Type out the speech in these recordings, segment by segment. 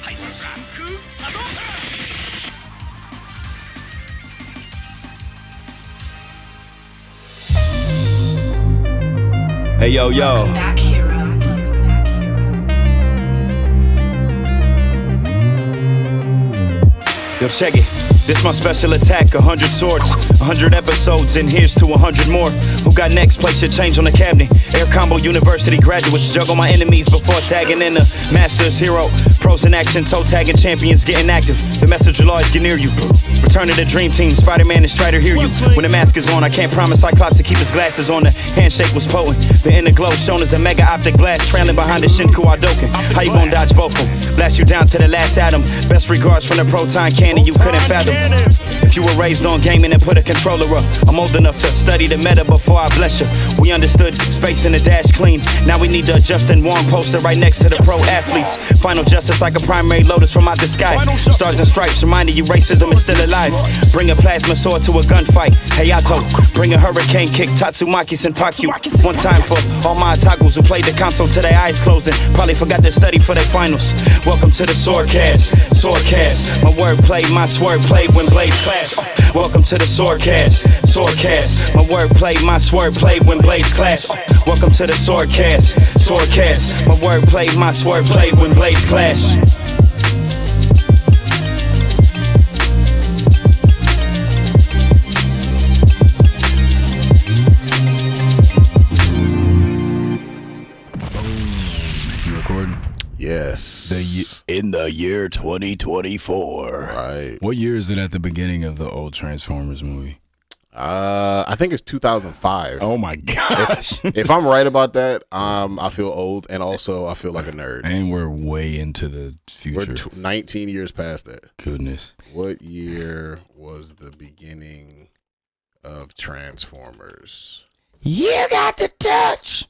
Hey, yo. Back hero. Yo, check it. This my special attack, 100 swords, 100 episodes, and here's to 100 more. Who got next? Place your change on the cabinet. Air Combo University graduates juggle my enemies before tagging in the Masters hero. Pros in action, toe tagging champions getting active. The message will always get near you. Return to the dream team, Spider-Man and Strider hear you. When the mask is on, I can't promise Cyclops to keep his glasses on. The handshake was potent. The inner glow shown as a mega optic blast, trailing behind the Shinku Hadouken. How you gonna dodge both of them? Blast you down to the last atom. Best regards from the proton cannon you couldn't fathom. If you were raised on gaming and put a controller up, I'm old enough to study the meta before I bless you. We understood space in the dash clean. Now we need the Justin Wong poster right next to the pro athletes. Final justice like a primary lotus from out the sky. Stars and stripes reminding you racism is still alive. Bring a plasma sword to a gunfight. Hayato, bring a hurricane kick. Tatsumaki Senpaku. One time for all my otakus who played the console till their eyes closing. Probably forgot to study for their finals. Welcome to the SwordCast. SwordCast. My wordplay, my swordplay when blades clash. Welcome to the SwordCast. SwordCast. My wordplay, my swordplay when blades clash. Welcome to the SwordCast. SwordCast. My wordplay, my swordplay when blades clash. Yes. In the year 2024. Right. What year is it at the beginning of the old Transformers movie? I think it's 2005. Oh my gosh. If I'm right about that, I feel old, and also I feel like a nerd. And we're way into the future. We're 19 years past that. Goodness. What year was the beginning of Transformers? You got the touch.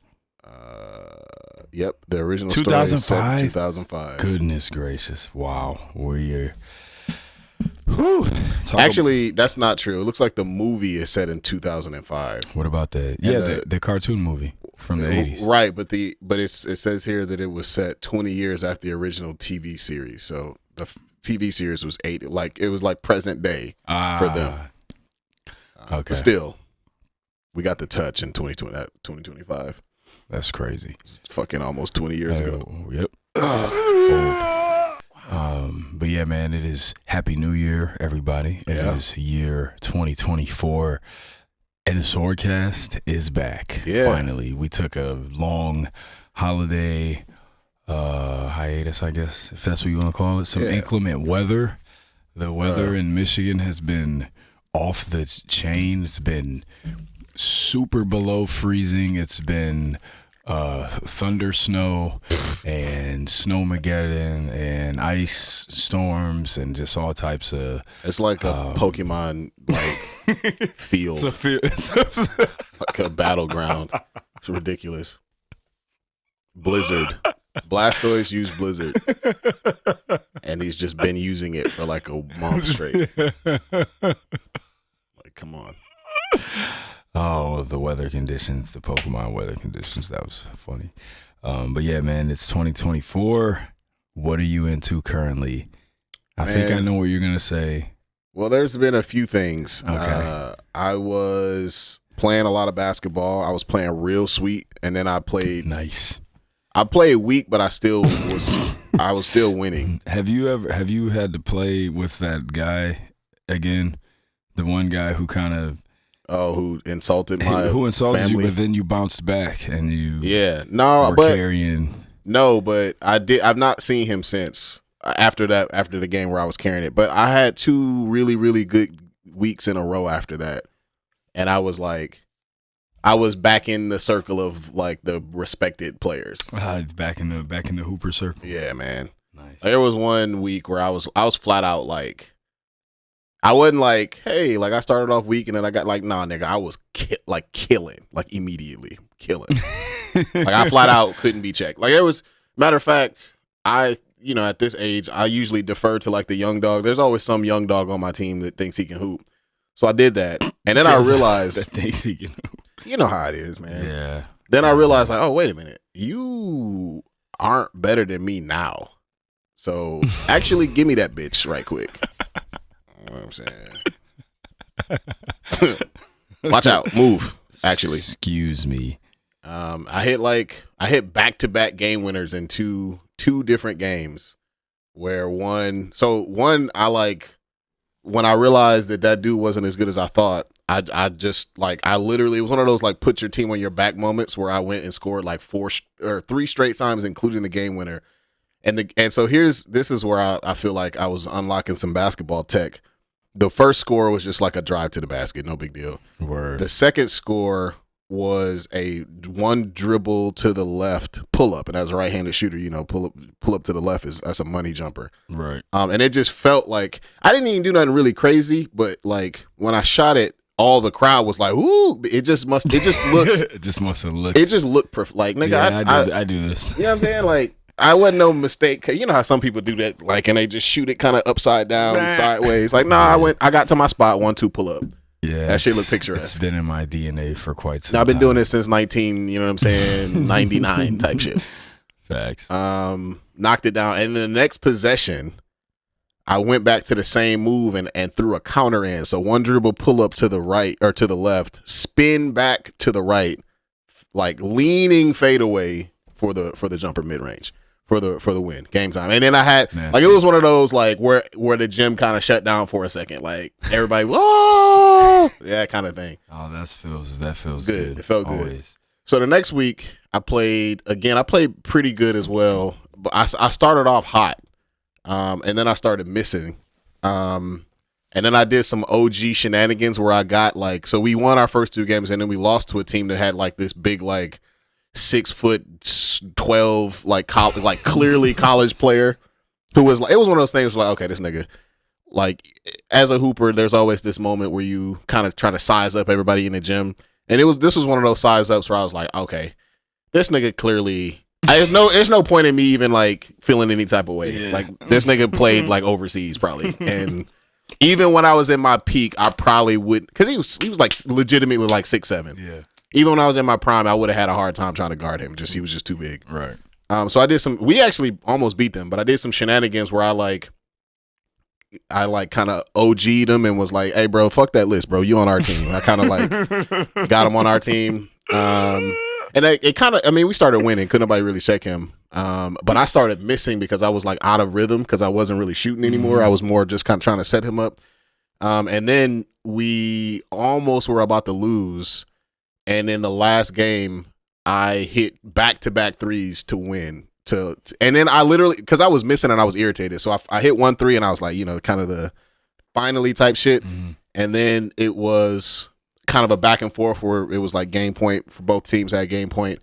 Yep, the original 2005? story is set 2005. Goodness gracious. Wow. We're Actually, that's not true. It looks like the movie is set in 2005. What about the cartoon movie from the 80s? Right, but it says here that it was set 20 years after the original TV series. So the TV series was it was like present day for them. Okay. But still, we got the touch in 2025. That's crazy. It's fucking almost 20 years ago. Yep. But yeah, man, it is Happy New Year, everybody. It is year 2024, and the SwordCast is back. Yeah. Finally, we took a long holiday hiatus, I guess, if that's what you want to call it. Some inclement weather. The weather in Michigan has been off the chain. It's been super below freezing. It's been thunder snow and snowmageddon and ice storms and just all types of. It's like a Pokemon field. It's Like a battleground. It's ridiculous. Blizzard. Blastoise used Blizzard, and he's just been using it for like a month straight. Like, come on. Oh, the weather conditions, the Pokemon weather conditions. That was funny. But yeah, man, it's 2024. What are you into currently? I think I know what you're going to say. Well, there's been a few things. Okay. I was playing a lot of basketball. I was playing real sweet, and then I played. Nice. I played weak, but I was still winning. Have you had to play with that guy again? The one guy who kind of who insulted my who insulted family. you, but then you bounced back and you carrying. No, but I've not seen him since after the game where I was carrying it. But I had 2 really, really good weeks in a row after that, and I was like, I was back in the circle of like the respected players. Back in the Hooper circle. Yeah, man. Nice. There was one week where I was flat out like, I wasn't like, hey, like I started off weak and then I got like, nah, nigga, I was killing, like immediately killing. Like I flat out couldn't be checked. Like it was, matter of fact, at this age, I usually defer to like the young dog. There's always some young dog on my team that thinks he can hoop. So I did that. And then I realized, that thinks he can hoop. You know how it is, man. Yeah. Then I realized like, oh, wait a minute. You aren't better than me now. So actually give me that bitch right quick. You know what I'm saying? Watch out. Move. Actually. Excuse me. I hit back-to-back game winners in two different games where one I like when I realized that dude wasn't as good as I thought, I just like I literally, it was one of those like put your team on your back moments where I went and scored like 3 straight times, including the game winner. And so this is where I feel like I was unlocking some basketball tech. The first score was just like a drive to the basket, no big deal. Word. The second score was a one dribble to the left pull up, and as a right-handed shooter, you know, pull up to the left that's a money jumper. Right. And it just felt like I didn't even do nothing really crazy, but like when I shot it, all the crowd was like, "Ooh!" It just looked. It just must have looked. It just looked like nigga. Yeah, I do this. You know what I'm saying? Like I wasn't no mistake. You know how some people do that, like, and they just shoot it kind of upside down, sideways. Like, nah, I got to my spot, 1-2 pull up. Yeah, that shit look picturesque. It's been in my DNA for quite some time. I've been doing this since 99 type shit. Facts. Knocked it down, and then the next possession, I went back to the same move and threw a counter in. So one dribble pull up to the right or to the left, spin back to the right, like leaning fadeaway for the jumper mid range. For the win, game time. And then I had like it was one of those like where the gym kind of shut down for a second, like everybody oh yeah, kind of thing. Oh, that feels good. It felt Always. good. So the next week I played pretty good as well, but I started off hot, and then I started missing, and then I did some OG shenanigans where I got like, so we won our first 2 games and then we lost to a team that had like this big like 6'12" like clearly college player who was like, it was one of those things where like, okay, this nigga, like as a hooper, there's always this moment where you kind of try to size up everybody in the gym, and this was one of those size ups where I was like, okay, this nigga clearly, there's no point in me even like feeling any type of way. Yeah. Like this nigga played like overseas probably, and even when I was in my peak, I probably wouldn't, because he was like legitimately like 6'7". Yeah. Even when I was in my prime, I would have had a hard time trying to guard him. He was just too big. Right. So I did we actually almost beat them, but I did some shenanigans where I kind of OG'd him and was like, hey, bro, fuck that list, bro. You on our team. I kind of like got him on our team. And it kind of, I mean, we started winning. Couldn't nobody really check him. But I started missing because I was like out of rhythm because I wasn't really shooting anymore. Mm-hmm. I was more just kind of trying to set him up. And then we almost were about to lose. And in the last game, I hit back-to-back threes to win. And then I literally, because I was missing and I was irritated. So I hit 1 3 and I was like, you know, kind of the finally type shit. Mm-hmm. And then it was kind of a back and forth where it was like game point for both teams had game point.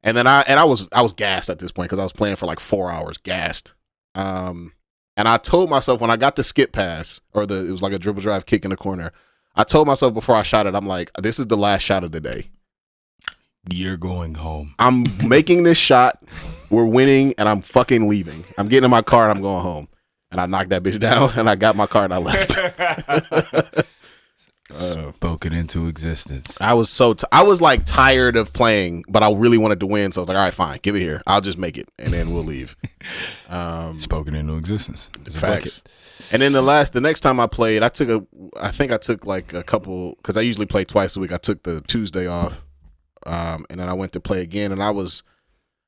And then I was gassed at this point because I was playing for like 4 hours, gassed. And I told myself when I got the skip pass it was like a dribble drive kick in the corner. I told myself before I shot it, I'm like, this is the last shot of the day. You're going home. I'm making this shot. We're winning, and I'm fucking leaving. I'm getting in my car, and I'm going home. And I knocked that bitch down, and I got my car, and I left. Spoken into existence. I was I was like tired of playing, but I really wanted to win. So I was like, all right, fine, give it here. I'll just make it, and then we'll leave. Spoken into existence. It's facts. And then the next time I played, I think I took like a couple, because I usually play twice a week. I took the Tuesday off, and then I went to play again, and I was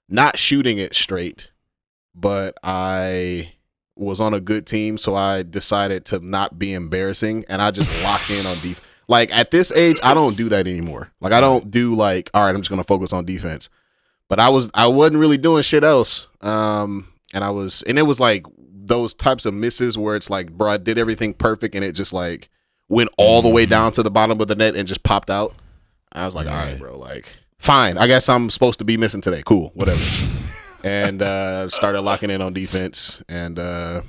not shooting it straight, but I was on a good team, so I decided to not be embarrassing, and I just locked in on defense. Like at this age, I don't do that anymore. Like I don't do like, all right, I'm just gonna focus on defense. But I wasn't really doing shit else. And it was like those types of misses where it's like, bro, I did everything perfect and it just like went all the way down to the bottom of the net and just popped out. I was like, all right, bro, like fine. I guess I'm supposed to be missing today. Cool, whatever. And started locking in on defense and I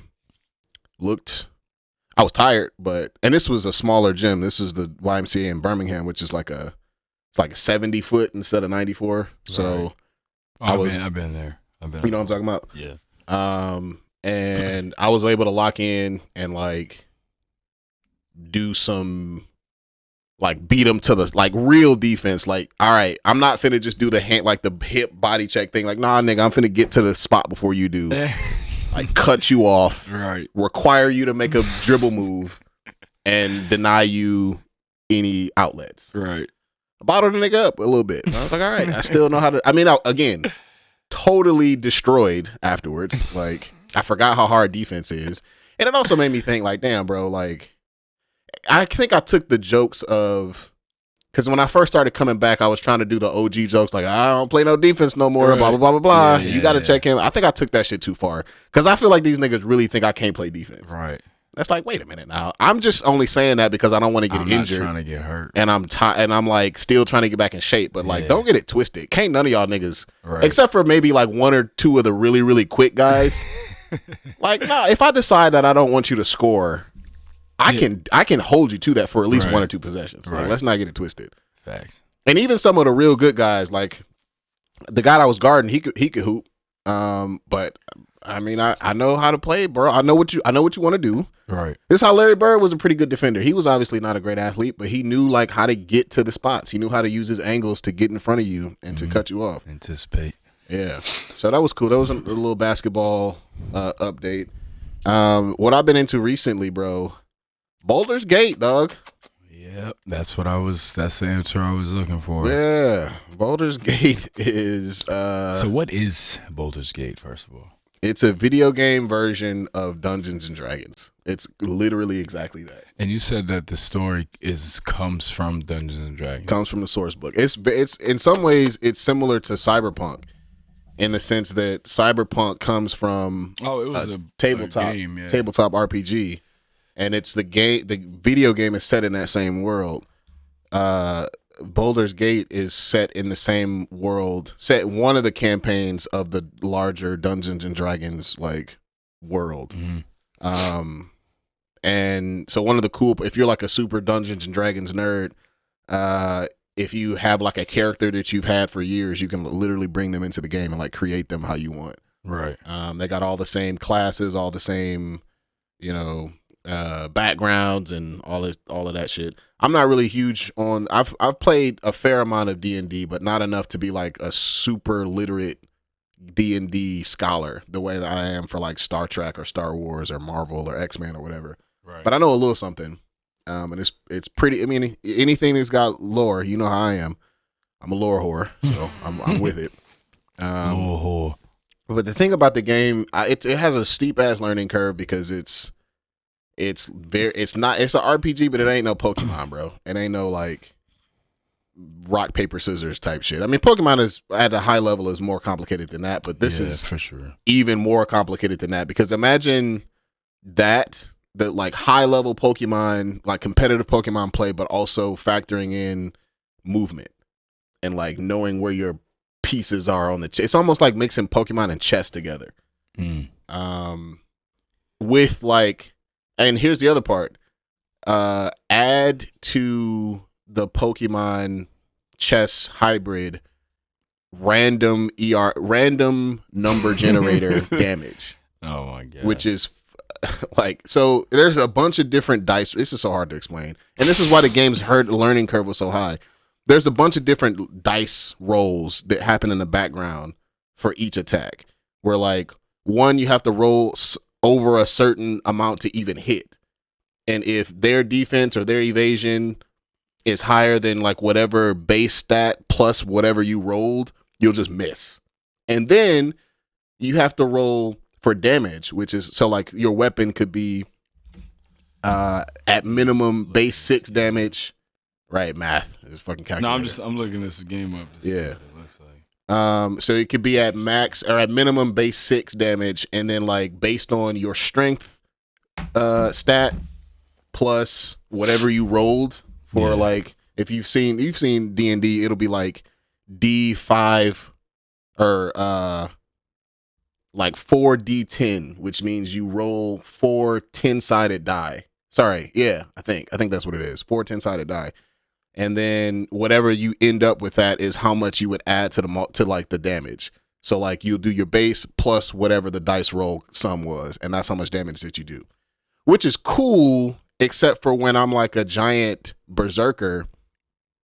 was tired, and this was a smaller gym. This is the YMCA in Birmingham, which is like it's like a 70 foot instead of 94. So right. I've been there. You know what I'm talking about? Yeah. And I was able to lock in and like do some like beat them to the like real defense. Like, all right, I'm not finna just do the hip body check thing. Like, nah, nigga, I'm finna get to the spot before you do. Like like cut you off, Right. require you to make a dribble move, and deny you any outlets. Right. I bottled the nigga up a little bit. I was like, all right, I still know how to. I mean, again, totally destroyed afterwards. Like, I forgot how hard defense is. And it also made me think, like, damn, bro, like, I think I took the jokes of, because when I first started coming back, I was trying to do the OG jokes, like, I don't play no defense no more, blah, blah, blah, blah, blah. Yeah, You got to check him. I think I took that shit too far. Because I feel like these niggas really think I can't play defense. Right. That's like, wait a minute now. I'm just only saying that because I don't want to get injured. I'm not trying to get hurt. And I'm like still trying to get back in shape. But like, don't get it twisted. Can't none of y'all niggas, except for maybe like one or two of the really, really quick guys. Like, nah, if I decide that I don't want you to score, I can hold you to that for at least one or two possessions. Like, let's not get it twisted. Facts. And even some of the real good guys, like the guy I was guarding, he could hoop. But I mean, I know how to play, bro. I know what you want to do. Right. This is how Larry Bird was a pretty good defender. He was obviously not a great athlete, but he knew like how to get to the spots. He knew how to use his angles to get in front of you and to cut you off. Anticipate. Yeah. So that was cool. That was a little basketball update. What I've been into recently, bro, Boulder's Gate, dog. Yep. That's the answer I was looking for. Yeah. Boulder's Gate is So what is Boulder's Gate, first of all? It's a video game version of Dungeons and Dragons. It's literally exactly that. And you said that the story comes from Dungeons and Dragons. Comes from the source book. It's in some ways it's similar to Cyberpunk in the sense that Cyberpunk comes from it was a tabletop game, tabletop RPG, and it's the video game is set in that same world. Boulder's Gate is set in the same world, set one of the campaigns of the larger Dungeons and Dragons like world. Mm-hmm. And so one of the cool, if you're like a super Dungeons and Dragons nerd, if you have like a character that you've had for years, you can literally bring them into the game and like create them how you want. Right. They got all the same classes, all the same, backgrounds and all of that shit. I'm not really huge on. I've played a fair amount of D&D, but not enough to be like a super literate D&D scholar the way that I am for like Star Trek or Star Wars or Marvel or X-Men or whatever. Right. But I know a little something, and it's pretty. I mean, anything that's got lore, you know how I am. I'm a lore whore, so I'm with it. Lore whore. But the thing about the game, it has a steep ass learning curve because it's an RPG, but it ain't no Pokemon, bro. It ain't no like rock paper scissors type shit. I mean, Pokemon is at a high level is more complicated than that, but this is for sure even more complicated than that because imagine the like high level Pokemon, like competitive Pokemon play, but also factoring in movement and like knowing where your pieces are on the it's almost like mixing Pokemon and chess together. With like, and here's the other part, add to the Pokemon chess hybrid random number generator damage. Oh my god. Which is like, so there's a bunch of different dice. This is so hard to explain. And this is why the game's learning curve was so high. There's a bunch of different dice rolls that happen in the background for each attack. Where like one, you have to roll over a certain amount to even hit. And if their defense or their evasion is higher than like whatever base stat plus whatever you rolled, you'll just miss. And then you have to roll for damage, which is so like your weapon could be at minimum base 6 damage. Right, math is fucking calculated. No, I'm looking this game up to see what it looks like. So it could be at max or at minimum base 6 damage, and then like based on your strength stat plus whatever you rolled for like if you've seen D&D, it'll be like D5 or like 4d10, which means you roll 4 10-sided die. Sorry, yeah, I think that's what it is. 4 10-sided die. And then whatever you end up with that is how much you would add to like the damage. So like you'll do your base plus whatever the dice roll sum was, and that's how much damage that you do. Which is cool, except for when I'm like a giant berserker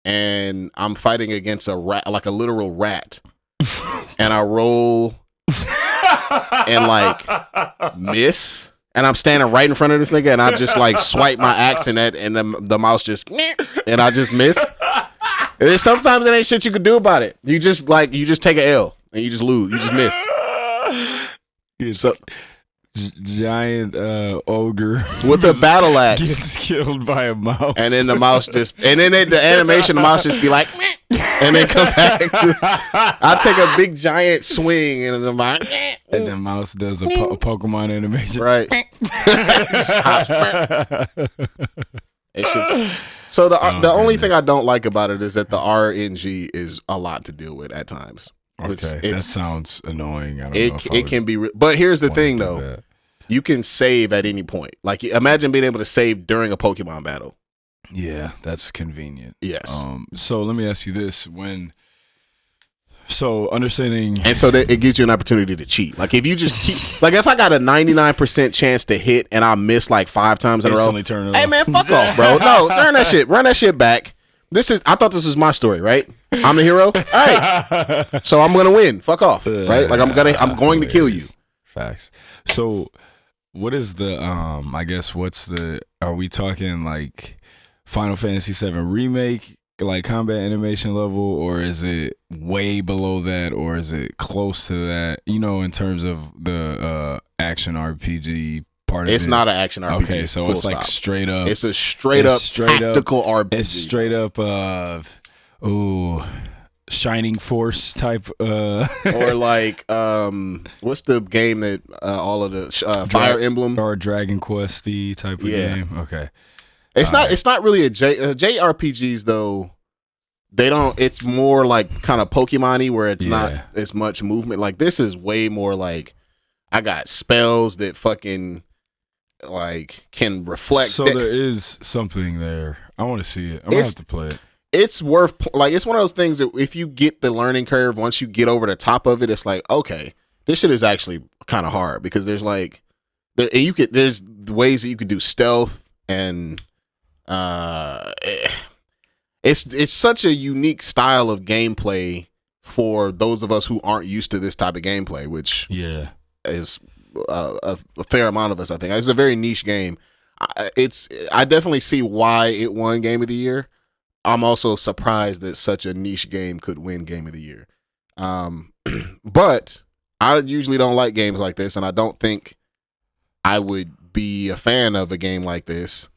and I'm fighting against a rat, like a literal rat. And I roll and like miss, and I'm standing right in front of this nigga, and I just like swipe my axe and the mouse just and I just miss. And there's sometimes there ain't shit you could do about it. You just take an L and you just lose. You just miss. So giant ogre with a battle axe gets killed by a mouse, and then the mouse the animation, the mouse just be like, and then come back. I take a big giant swing, and then and the mouse does a Pokemon animation, right? So the only thing I don't like about it is that the RNG is a lot to deal with at times. Okay, that sounds annoying. I don't know if it can be, but here's the thing though. That. You can save at any point. Like imagine being able to save during a Pokemon battle. Yeah, that's convenient. Yes. So let me ask you this: understanding, and so that it gives you an opportunity to cheat. Like if you just like if I got a 99% chance to hit and I miss like 5 times in a row, hey man, fuck off, bro. No, run that shit back. I thought this was my story, right? I'm the hero. All right, so I'm gonna win. Fuck off, right? Like I'm going to kill you. Facts. So, what is the I guess are we talking like Final Fantasy VII Remake, like combat animation level, or is it way below that, or is it close to that? You know, in terms of the action RPG part of it. It's not an action RPG. Okay, so it's like straight up. It's a straight up tactical RPG. It's straight up. Shining Force type or like what's the game that all of the Fire Emblem or Dragon Quest-y type of game. Okay, it's not really a JRPGs though. They don't. It's more like kind of Pokemon-y where it's not as much movement. Like this is way more like I got spells that fucking like can reflect. So there is something there. I want to see it. I'm gonna have to play it. It's worth it's one of those things that if you get the learning curve, once you get over the top of it, it's like, okay, this shit is actually kind of hard because there's like there's ways that you could do stealth and it's such a unique style of gameplay for those of us who aren't used to this type of gameplay, which is a fair amount of us. I think it's a very niche game. I definitely see why it won Game of the Year. I'm also surprised that such a niche game could win Game of the Year. But I usually don't like games like this, and I don't think I would be a fan of a game like this.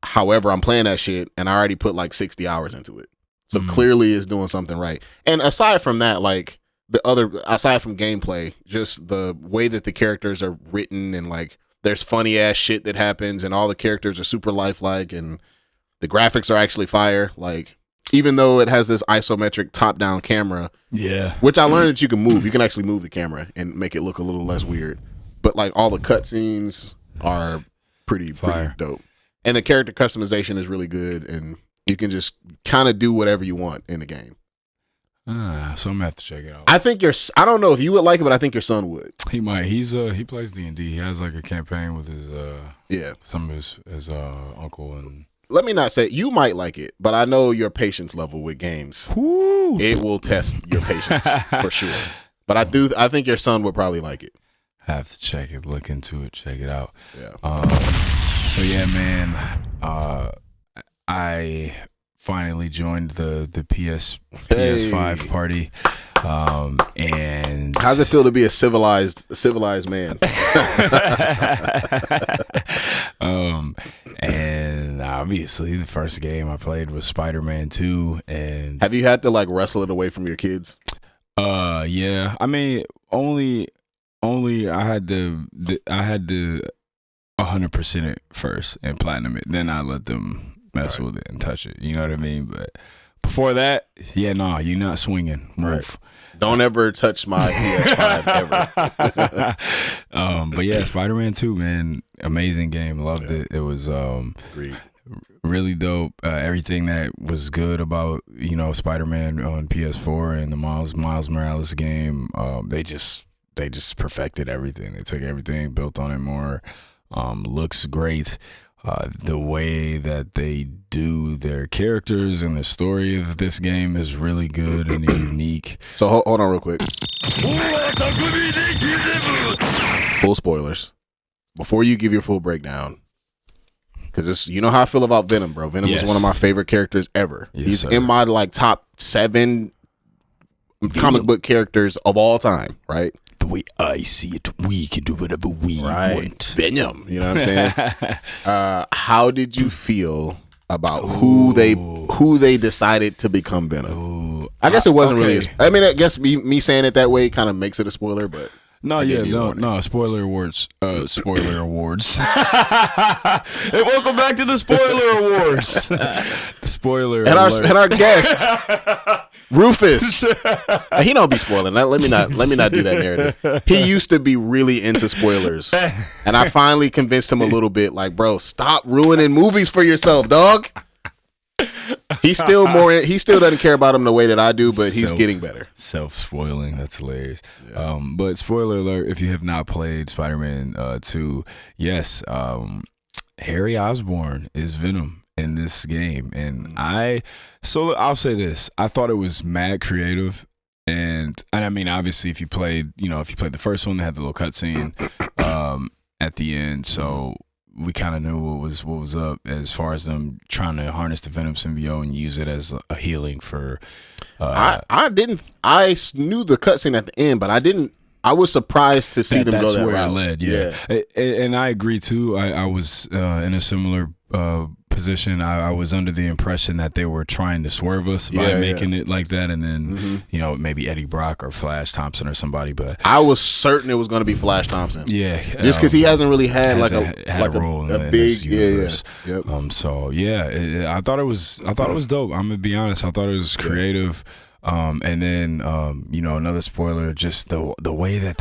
However, I'm playing that shit, and I already put like 60 hours into it. So clearly it's doing something right. And aside from that, like aside from gameplay, just the way that the characters are written and like there's funny ass shit that happens and all the characters are super lifelike and the graphics are actually fire. Like, even though it has this isometric top-down camera, which I learned that you can move. You can actually move the camera and make it look a little less weird. But like all the cutscenes are pretty dope, and the character customization is really good, and you can just kind of do whatever you want in the game. So I'm gonna have to check it out. I don't know if you would like it, but I think your son would. He might. He plays D&D. He has like a campaign with his some of his uncle and. Let me not say you might like it, but I know your patience level with games. Woo. It will test your patience for sure. But I think your son would probably like it. Have to check it, look into it, check it out. Yeah. So yeah, man. I finally joined the PS5 party. And how's it feel to be a civilized man? And obviously the first game I played was Spider-Man 2. And have you had to like wrestle it away from your kids? Yeah. I mean, only I had to 100% it first and platinum it. Then I let them mess with it and touch it. You know what I mean? But before that, you're not swinging. Move. Right. Don't ever touch my PS5 ever. But yeah, Spider-Man 2, man, amazing game. Loved it. It was really dope. Everything that was good about Spider-Man on PS4 and the Miles Morales game, they just perfected everything. They took everything, built on it more. Looks great. The way that they do their characters and the story of this game is really good and unique. So hold on real quick. full spoilers, before you give your full breakdown, because you know how I feel about Venom, bro. Venom is one of my favorite characters ever. Yes, He's sir. in my like top 7 comic book characters of all time, right? The way I see it, we can do whatever we want. Venom, you know what I'm saying? How did you feel about who they decided to become Venom? Ooh. I guess it wasn't okay. really. I mean, I guess me saying it that way kind of makes it a spoiler, but No, spoiler awards. Spoiler awards. Hey, welcome back to the spoiler awards. Spoiler and alert. our guest Rufus. He don't be spoiling. Let me not do that narrative. He used to be really into spoilers, and I finally convinced him a little bit. Like, bro, stop ruining movies for yourself, dog. He still doesn't care about him the way that I do, but he's getting better. Self-spoiling, that's hilarious. Yeah. But spoiler alert, if you have not played Spider-Man 2, yes, Harry Osborn is Venom in this game. And I'll say this, I thought it was mad creative. And I mean, obviously, if you played the first one, they had the little cutscene at the end, so we kind of knew what was up as far as them trying to harness the Venom symbiote and use it as a healing for. I knew the cutscene at the end, but I was surprised to see them go that route. That's where it led, yeah. And I agree too. I was in a similar position. I was under the impression that they were trying to swerve us by making it like that, and then maybe Eddie Brock or Flash Thompson or somebody. But I was certain it was going to be Flash Thompson. Yeah, just because he hasn't really had a role in big this universe. Yep. So yeah, I thought it was dope. I'm gonna be honest. I thought it was creative. And then another spoiler, just the way that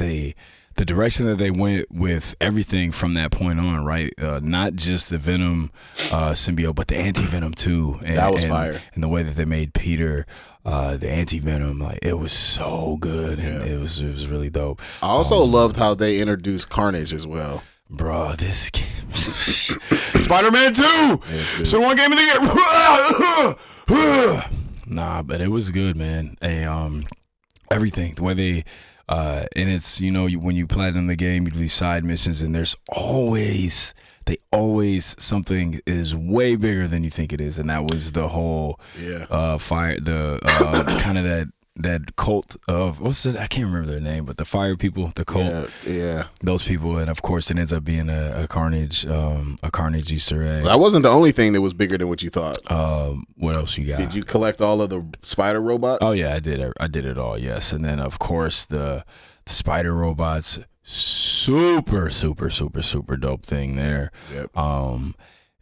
the direction that they went with everything from that point on, right? Not just the Venom symbiote, but the anti-Venom too. And, that was fire. And the way that they made Peter the anti-Venom, like, it was so good, and it was really dope. I also loved how they introduced Carnage as well. Bro, this game, Spider-Man 2, so one game of the year. Nah, but it was good, man. Everything, the way they, and it's, when you platinum the game, you do these side missions, and there's always something is way bigger than you think it is, and that was the whole fire, the kind of that cult of, what's it? I can't remember their name, but the fire people, the cult, those people, and of course it ends up being a Carnage Easter egg. That wasn't the only thing that was bigger than what you thought. What else you got? Did you collect all of the spider robots? Oh yeah, I did. I did it all. Yes, and then of course the spider robots, super dope thing there. Yep.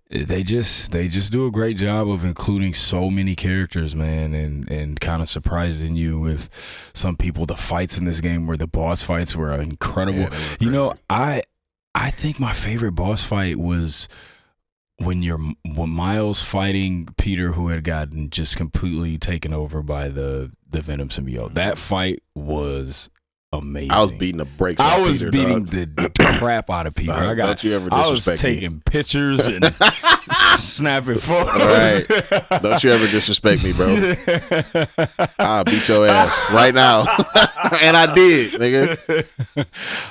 They just do a great job of including so many characters, man, and kind of surprising you with some people. The fights in this game, where the boss fights were incredible. Yeah, I think my favorite boss fight was when Miles fighting Peter, who had gotten just completely taken over by the Venom symbiote. That fight was amazing. I was beating the brakes off Peter. I was beating the crap out of Peter. Don't you ever disrespect I was taking pictures and snapping photos. Right. Don't you ever disrespect me, bro. I'll beat your ass right now. And I did, nigga.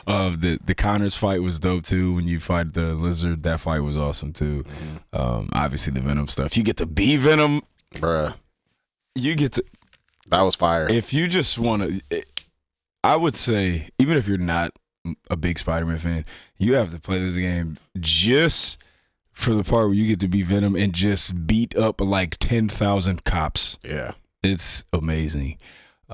The Connors fight was dope too. When you fight the lizard, that fight was awesome too. Obviously the Venom stuff. You get to be Venom. Bruh. You get to. That was fire. If you just want to, I would say, even if you're not a big Spider-Man fan, you have to play this game just for the part where you get to be Venom and just beat up like 10,000 cops. Yeah. It's amazing.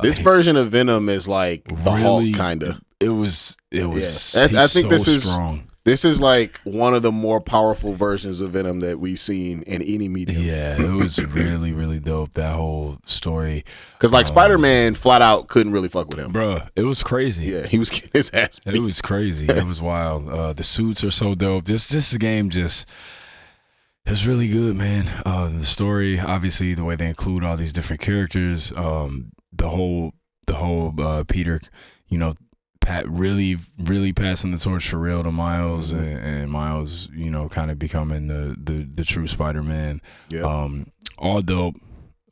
This version of Venom is like the Hulk, kind of. It was. I think this is strong. This is like one of the more powerful versions of Venom that we've seen in any medium. Yeah, it was really dope, that whole story. Because like Spider-Man flat out couldn't really fuck with him. Bruh, it was crazy. Yeah, he was getting his ass beat. It was crazy. It was wild. The suits are so dope. This game just, it was really good, man. The story, obviously, the way they include all these different characters, the whole Peter, really passing the torch for real to Miles, and Miles, kind of becoming the true Spider-Man. Yeah. All dope.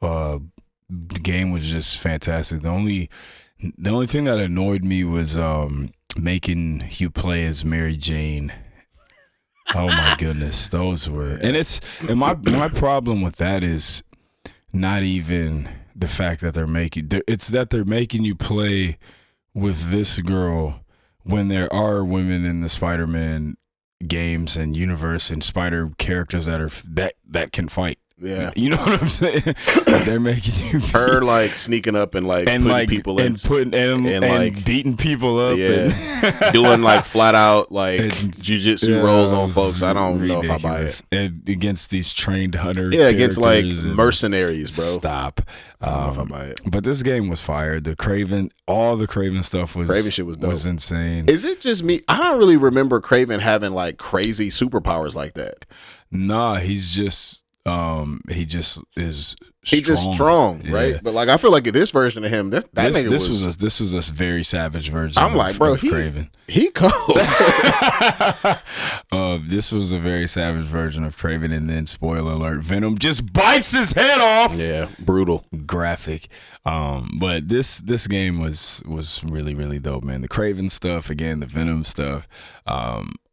The game was just fantastic. The only thing that annoyed me was making you play as Mary Jane. Oh my goodness, those were, and my problem with that is not even the fact that it's that they're making you play with this girl when there are women in the Spider-Man games and universe and spider characters that can fight. Yeah, you know what I'm saying? They're making you her like sneaking up and putting people in and beating people up, and doing like flat out like jujitsu rolls on folks. I don't know if I buy it. And against these trained hunter, against like mercenaries, bro. Stop. I don't know if I buy it. But this game was fire. All the Craven stuff shit was dope. Was insane. Is it just me? I don't really remember Craven having like crazy superpowers like that. Nah, he's just he just is strong. He's just strong, right? But like I feel like in this version of him, this was a very savage version. I'm like, bro, Craven. He cold. This was a very savage version of Craven, and then spoiler alert, Venom just bites his head off. Yeah, brutal, graphic. But this game was really, really dope, man. The Craven stuff, again, the Venom stuff,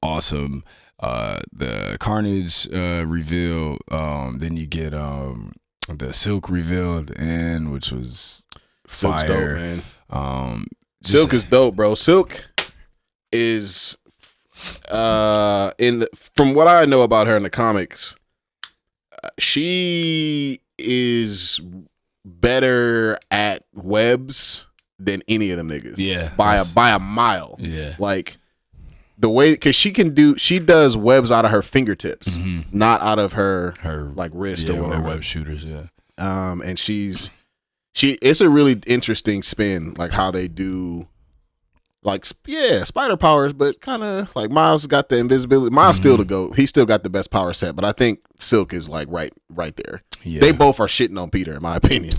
awesome. The Carnage reveal, then you get the Silk reveal at the end, which was Silk's fire. Dope, man. Silk is dope, bro. Silk is from what I know about her in the comics, she is better at webs than any of them niggas. Yeah, by a mile. Yeah, like the way, because she does webs out of her fingertips, not out of her like wrist or whatever. Web shooters, yeah. And it's a really interesting spin, like how they do, like spider powers, but kind of like Miles got the invisibility. Miles still the GOAT. He still got the best power set, but I think Silk is like right there. Yeah. They both are shitting on Peter, in my opinion.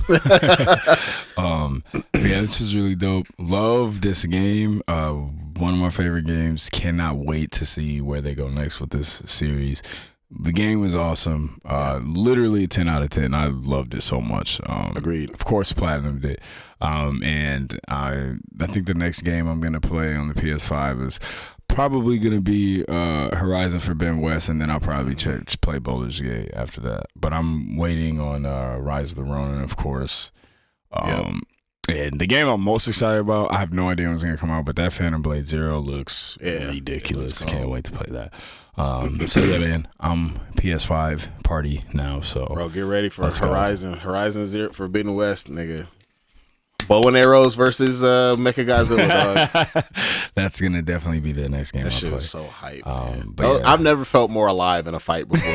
Yeah, this is really dope. Love this game. One of my favorite games. Cannot wait to see where they go next with this series. The game was awesome. Literally 10 out of 10. I loved it so much. Agreed. Of course, Platinum did. And I think the next game I'm gonna play on the PS5 is probably gonna be Horizon Forbidden West, and then I'll probably play Baldur's Gate after that. But I'm waiting on Rise of the Ronin, of course. And the game I'm most excited about, I have no idea when it's gonna come out, but that Phantom Blade Zero looks ridiculous. Can't wait to play that. So yeah, man, I'm PS5 party now. So bro, get ready for Horizon Zero Forbidden West, nigga. Bow and arrows versus Mechagodzilla, dog. That's gonna definitely be the next game. That I'll shit play. is so hype, man. Yeah. I've never felt more alive in a fight before.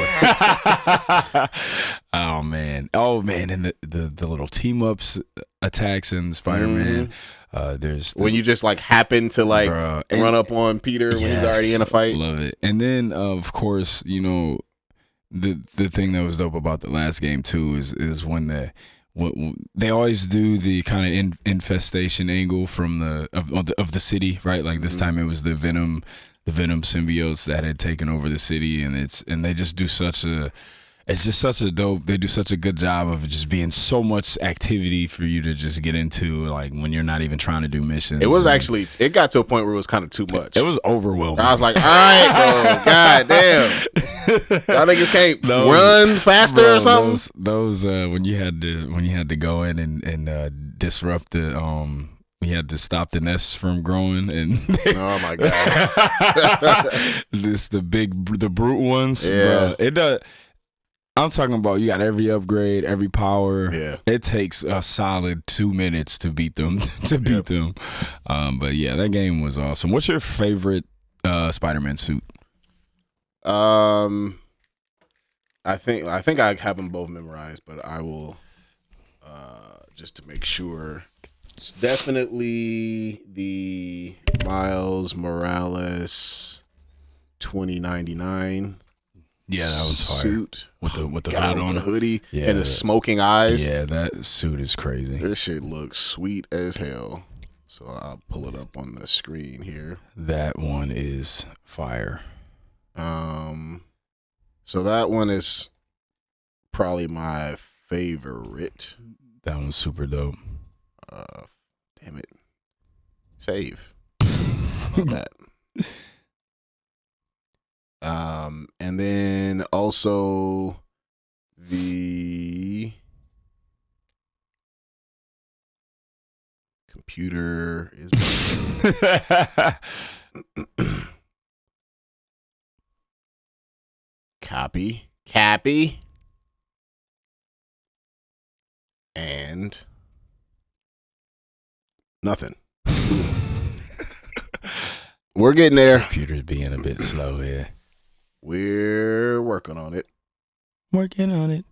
Oh man, and the little team ups attacks in Spider-Man. There's when you just like happen to like run up on Peter when he's already in a fight. Love it. And then of course, you know, the thing that was dope about the last game too is when they always do the kind of infestation angle from of the city, right? Like this time it was the Venom symbiotes that had taken over the city, and they just do they do such a good job of just being so much activity for you to just get into, like when you're not even trying to do missions. It got to a point where it was kind of too much. It was overwhelming. I was like, all right, bro, god damn, y'all niggas can't run faster or something. Those when you had to go in and disrupt the we had to stop the nests from growing, and oh my god, the brute ones. Yeah, bro, it does. I'm talking about you got every upgrade, every power. Yeah. It takes a solid 2 minutes to beat them. But yeah, that game was awesome. What's your favorite Spider-Man suit? I think I have them both memorized, but I will just to make sure. It's definitely the Miles Morales 2099. Yeah, that was fire. Suit with the hood on, the hoodie, and the smoking eyes. Yeah, that suit is crazy. This shit looks sweet as hell. So I'll pull it up on the screen here. That one is fire. So that one is probably my favorite. That one's super dope. Damn it. Save. about that. And then also the computer is Cappy, and nothing. We're getting there. Computer's being a bit slow here. We're working on it. Working on it.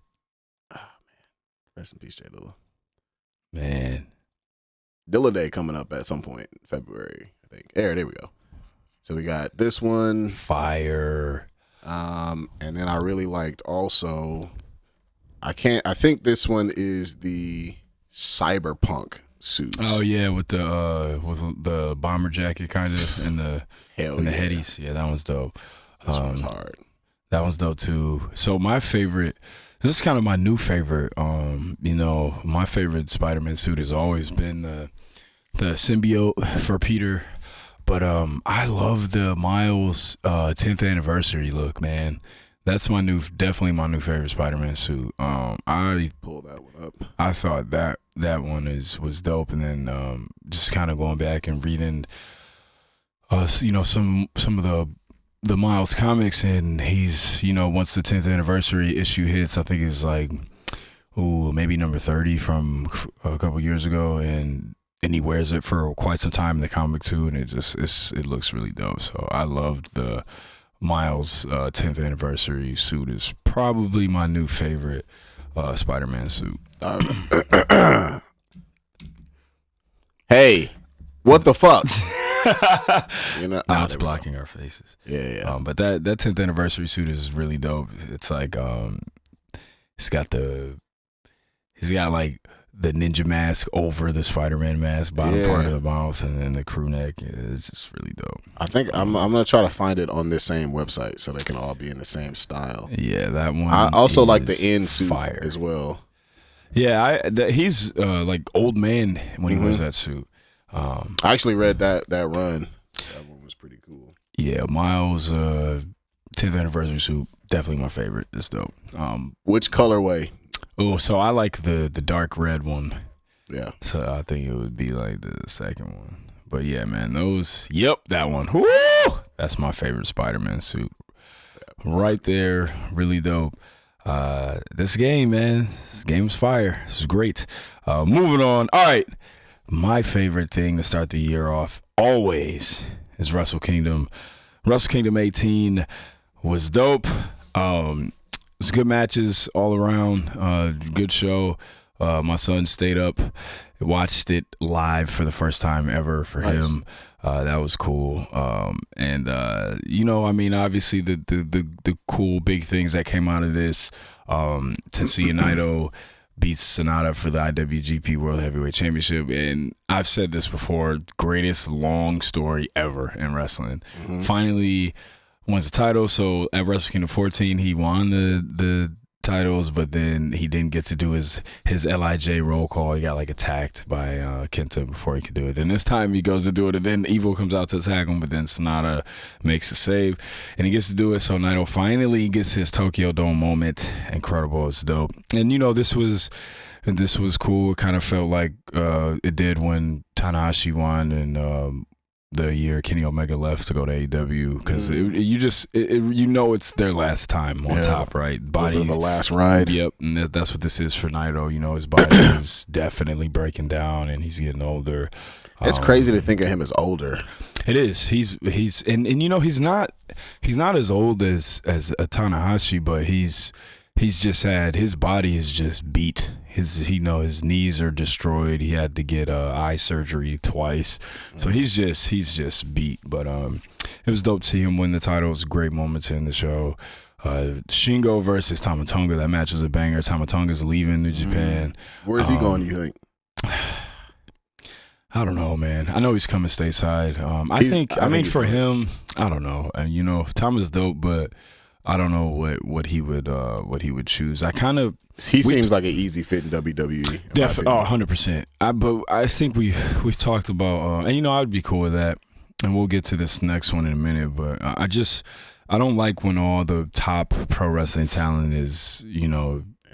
Oh, man. Rest in peace, J. Dilla. Man. Dilla Day coming up at some point in February, I think. There we go. So we got this one. Fire. And then I really liked also, I think this one is the cyberpunk suit. Oh yeah, with the bomber jacket kind of and the headies. Yeah, that one's dope. This one's hard. That one's dope too. So my favorite, this is kind of my new favorite. My favorite Spider-Man suit has always been the symbiote for Peter. But I love the Miles 10th anniversary look, man. That's definitely my new favorite Spider-Man suit. I pull that one up. I thought that one was dope, and then just kind of going back and reading, some of the Miles comics, and he's once the 10th anniversary issue hits, I think it's like maybe number 30 from a couple years ago, and he wears it for quite some time in the comic too, and it looks really dope. So I loved the Miles 10th anniversary suit. Is probably my new favorite Spider-Man suit. Hey, what the fuck? Now it's blocking our faces. Yeah. But that 10th anniversary suit is really dope. It's like he's got like the ninja mask over the Spider-Man mask, bottom part of the mouth, and then the crew neck. It's just really dope. I think I'm gonna try to find it on this same website so they can all be in the same style. Yeah, that one. I also like the end suit fire as well. Yeah, he's like old man when he wears that suit. I actually read that run. That one was pretty cool. Yeah, Miles 10th anniversary suit, definitely my favorite. It's dope. Which colorway? Oh, so I like the dark red one. Yeah. So I think it would be like the second one. But yeah, man, that one. Woo! That's my favorite Spider-Man suit. Right there, really dope. This game, man, this game's fire. This is great. Moving on. All right. My favorite thing to start the year off always is Wrestle Kingdom. Wrestle Kingdom 18 was dope. It's good matches all around. Good show. My son stayed up, watched it live for the first time ever for him. That was cool. Obviously the cool big things that came out of this. Tetsuya Naito beats Sonata for the IWGP World Heavyweight Championship, and I've said this before: greatest long story ever in wrestling. Finally wins the title. So at Wrestle Kingdom 14, he won the titles, but then he didn't get to do his LIJ roll call. He got like attacked by Kenta before he could do it. Then this time he goes to do it, and then Evil comes out to attack him, but then Sonata makes a save, and he gets to do it. So Naito finally gets his Tokyo Dome moment. Incredible. It's dope. And this was cool. It kind of felt like it did when Tanahashi won, and the year Kenny Omega left to go to AEW, because it's their last time on top, right? Body, the last ride. Yep, and that's what this is for Naito. His body is definitely breaking down, and he's getting older. It's crazy to think of him as older. It is. He's not as old as a Tanahashi, but he's just had, his body is just beat. His knees are destroyed. He had to get eye surgery twice, so he's just beat. But it was dope to see him win the title. It was great moments in the show. Shingo versus Tama Tonga. That match was a banger. Tama Tonga's leaving New Japan. Where's he going, you think? I don't know, man. I know he's coming stateside. For him, I don't know. And Tama's dope, but I don't know what he would choose. He seems like an easy fit in WWE. Definitely, 100%. But I think we've talked about, and I'd be cool with that. and we'll get to this next one in a minute, but I don't like when all the top pro wrestling talent is, in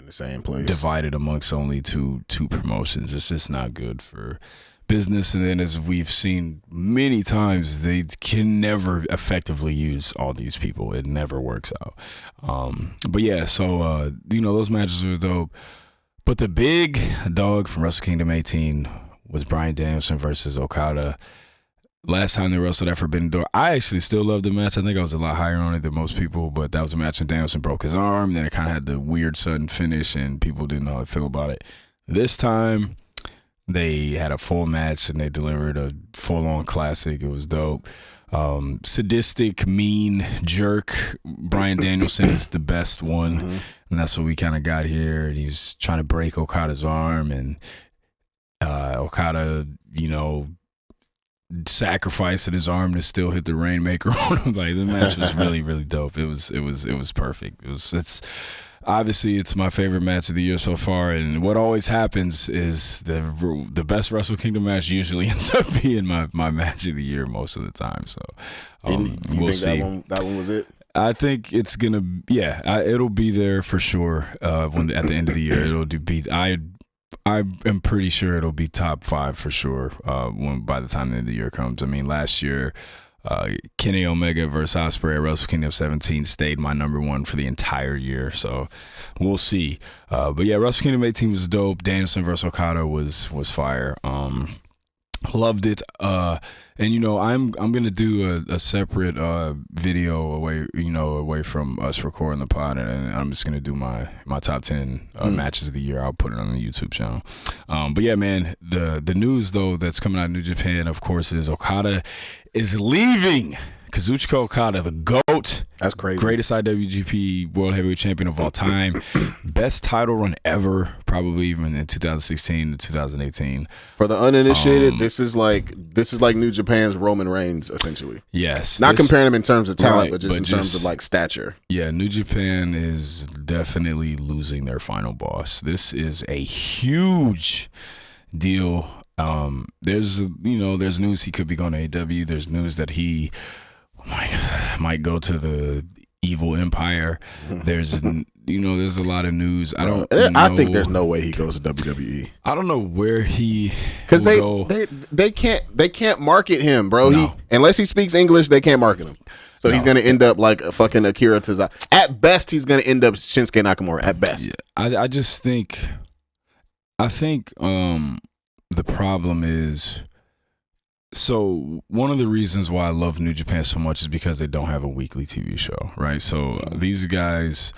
the same place, divided amongst only two promotions. It's just not good for business. And then, as we've seen many times, they can never effectively use all these people. It never works out. But yeah, so those matches were dope. But the big dog from Wrestle Kingdom 18 was Bryan Danielson versus Okada. Last time they wrestled at Forbidden Door, I actually still love the match. I think I was a lot higher on it than most people, but that was a match when Danielson broke his arm. Then it kind of had the weird sudden finish, and people didn't know how to feel about it. This time, they had a full match, and they delivered a full-on classic. It was dope. Sadistic, mean jerk. Bryan Danielson is the best one, and that's what we kind of got here. And he was trying to break Okada's arm, and Okada, sacrificing his arm to still hit the Rainmaker on him. Like, the match was really, really dope. It was perfect. It's obviously it's my favorite match of the year so far. And what always happens is the best Wrestle Kingdom match usually ends up being my match of the year most of the time. So we'll see. That one was it. I think it's gonna, it'll be there for sure. When at the end of the year, it'll be. I am pretty sure it'll be top 5 for sure by the time the end of the year comes. I mean, last year, Kenny Omega versus Ospreay at Wrestle Kingdom 17 stayed my number 1 for the entire year. So we'll see. But yeah, Wrestle Kingdom 18 was dope. Danielson versus Okada was fire. Loved it. And I'm gonna do a separate video away from us recording the pod, and I'm just gonna do my top 10 matches of the year. I'll put it on the YouTube channel. But yeah, man, the news though that's coming out of New Japan, of course, is Okada is leaving. Kazuchika Okada, the GOAT. That's crazy. Greatest IWGP World Heavyweight Champion of all time. Best title run ever, probably even in 2016 to 2018. For the uninitiated, this is like New Japan's Roman Reigns, essentially. Yes. Not comparing him in terms of talent, right, but just in terms of like stature. Yeah, New Japan is definitely losing their final boss. This is a huge deal. There's news he could be going to AEW. There's news that he might go to the Evil Empire. There's a lot of news. I think there's no way he goes to WWE. I don't know where he, because they can't market him, bro. No. Unless he speaks English, they can't market him. So he's gonna end up like a fucking Akira Tozawa. At best, he's gonna end up Shinsuke Nakamura. At best, yeah, I just think, the problem is, so one of the reasons why I love New Japan so much is because they don't have a weekly TV show, right? So these guys,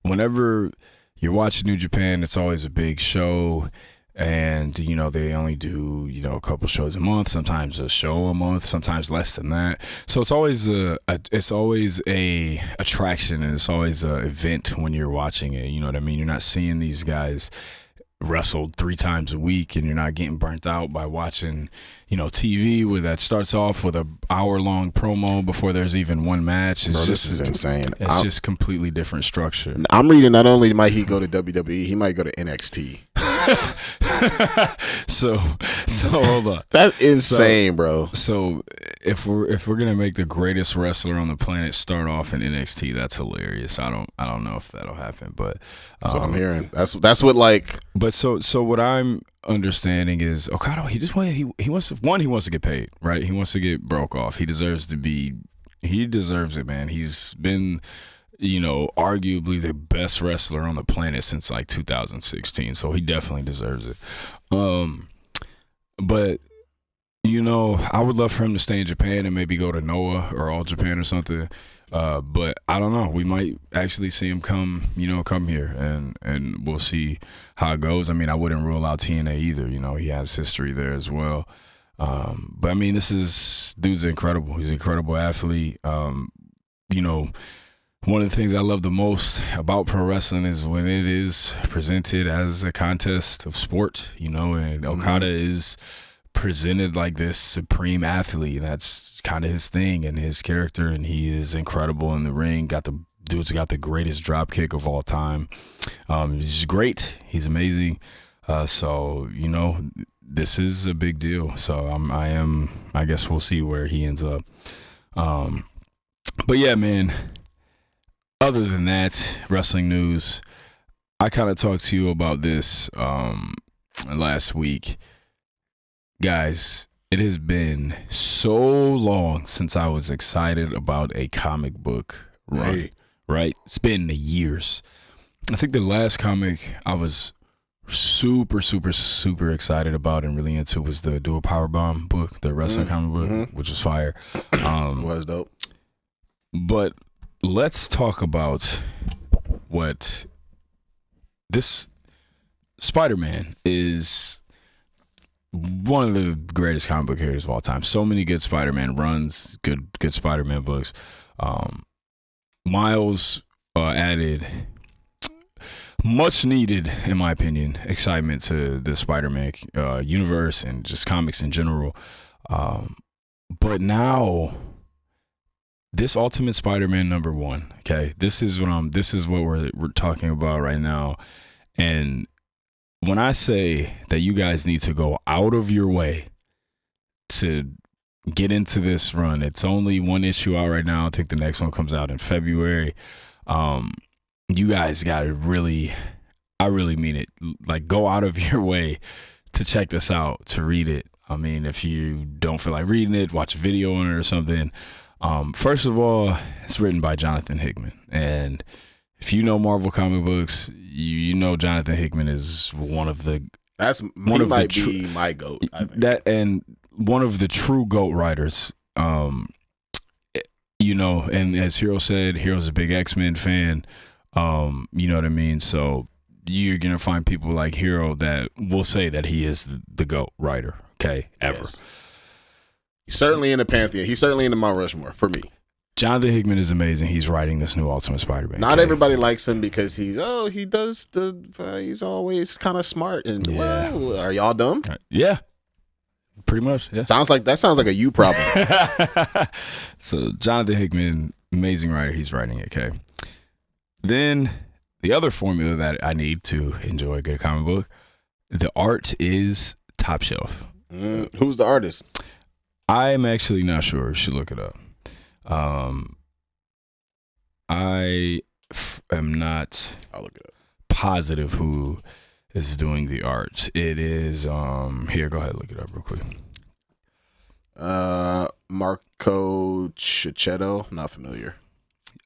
whenever you're watching New Japan, it's always a big show, and they only do a couple shows a month, sometimes a show a month, sometimes less than that. So it's always a attraction, and it's always a event when you're watching it. You know what I mean? You're not seeing these guys wrestled 3 times a week, and you're not getting burnt out by watching TV where that starts off with an hour-long promo before there's even one match. Bro, this is insane. It's just completely different structure. I'm reading, not only might he go to WWE, he might go to NXT. so hold on. That's insane, bro. So if we're gonna make the greatest wrestler on the planet start off in NXT, that's hilarious. I don't know if that'll happen, but that's what I'm hearing. That's what like. But so what I'm understanding is Okada, he wants to get paid, right? He wants to get broke off. He deserves it, man. He's been arguably the best wrestler on the planet since like 2016, so he definitely deserves it. But I would love for him to stay in Japan and maybe go to Noah or All Japan or something. But I don't know. We might actually see him come here, and we'll see how it goes. I mean, I wouldn't rule out TNA either. He has history there as well. But I mean, dude's incredible. He's an incredible athlete. One of the things I love the most about pro wrestling is when it is presented as a contest of sport, and Okada is presented like this supreme athlete, and that's kind of his thing and his character, and he is incredible in the ring. Dude's got the greatest drop kick of all time. He's great. He's amazing. So this is a big deal. So I guess we'll see where he ends up. But yeah, man, other than that, wrestling news, I kind of talked to you about this last week. Guys, it has been so long since I was excited about a comic book run, right? It's been years. I think the last comic I was super, super, super excited about and really into was the Dual Powerbomb book, the wrestling comic book, which was fire. Was dope. But let's talk about what this Spider-Man is. One of the greatest comic book characters of all time. So many good Spider-Man runs, good Spider-Man books. Miles added much needed, in my opinion, excitement to the Spider-Man universe and just comics in general. But now, this Ultimate Spider-Man #1, okay, this is what we're talking about right now. And when I say that you guys need to go out of your way to get into this run, it's only one issue out right now. I think the next one comes out in February. You guys got to really, I really mean it, like go out of your way to check this out, to read it. I mean, if you don't feel like reading it, watch a video on it or something. First of all, it's written by Jonathan Hickman. And if you know Marvel comic books, you know Jonathan Hickman is one of the be my GOAT, I think. That and one of the true GOAT writers. You know, and as Hero said, Hero's a big X-Men fan. You know what I mean? So you're gonna find people like Hero that will say that he is the GOAT writer, okay, ever. Yes. He's certainly in the pantheon. He's certainly in the Mount Rushmore for me. Jonathan Hickman is amazing. He's writing this new Ultimate Spider-Man. Not everybody likes him because he's always kind of smart and well, are y'all dumb? Yeah, pretty much. Yeah. Sounds like a you problem. So Jonathan Hickman, amazing writer. He's writing it. Okay. Then the other formula that I need to enjoy a good comic book, the art is top shelf. Who's the artist? I'm actually not sure. You should look it up. I am not I'll look it up. Positive who is doing the art. It is here, go ahead, look it up real quick. Marco Cicchetto, not familiar.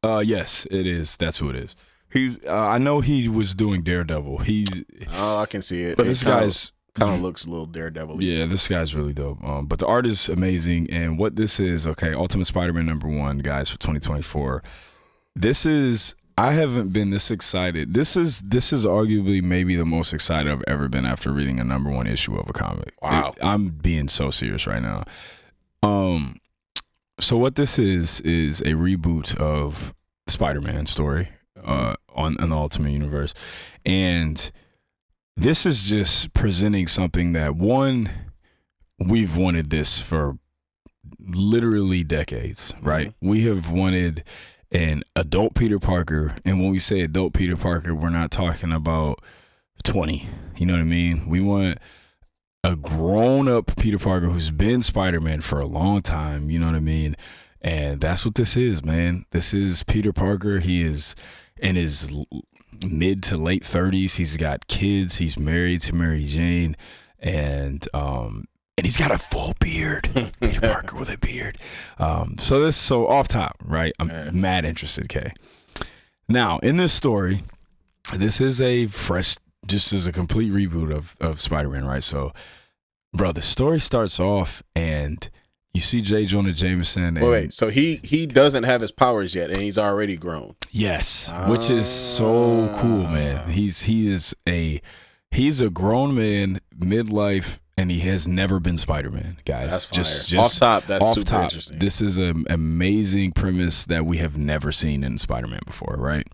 Yes, it is. That's who it is. I know he was doing Daredevil. I can see it. But this guy's kind of looks a little Daredevil. Yeah, this guy's really dope. But the art is amazing. And what this is, okay, Ultimate Spider-Man #1, guys, for 2024. I haven't been this excited. This is arguably maybe the most excited I've ever been after reading a #1 issue of a comic. Wow. I'm being so serious right now. So what this is a reboot of Spider-Man story on the Ultimate Universe. And this is just presenting something that, one, we've wanted this for literally decades, right? We have wanted an adult Peter Parker. And when we say adult Peter Parker, we're not talking about 20. You know what I mean? We want a grown-up Peter Parker who's been Spider-Man for a long time. You know what I mean? And that's what this is, man. This is Peter Parker. He is in his mid to late 30s. He's got kids. He's married to Mary Jane, and he's got a full beard. Peter Parker with a beard. So off top, right? I'm mad interested. Okay. Now in this story, this is a fresh, just as a complete reboot of Spider-Man, right? So, bro, the story starts off and you see J. Jonah Jameson. Wait, so he doesn't have his powers yet, and he's already grown. Yes, which is so cool, man. He's a grown man, midlife, and he has never been Spider-Man, guys. That's fire. Just off top, that's off super top, interesting. This is an amazing premise that we have never seen in Spider-Man before, right?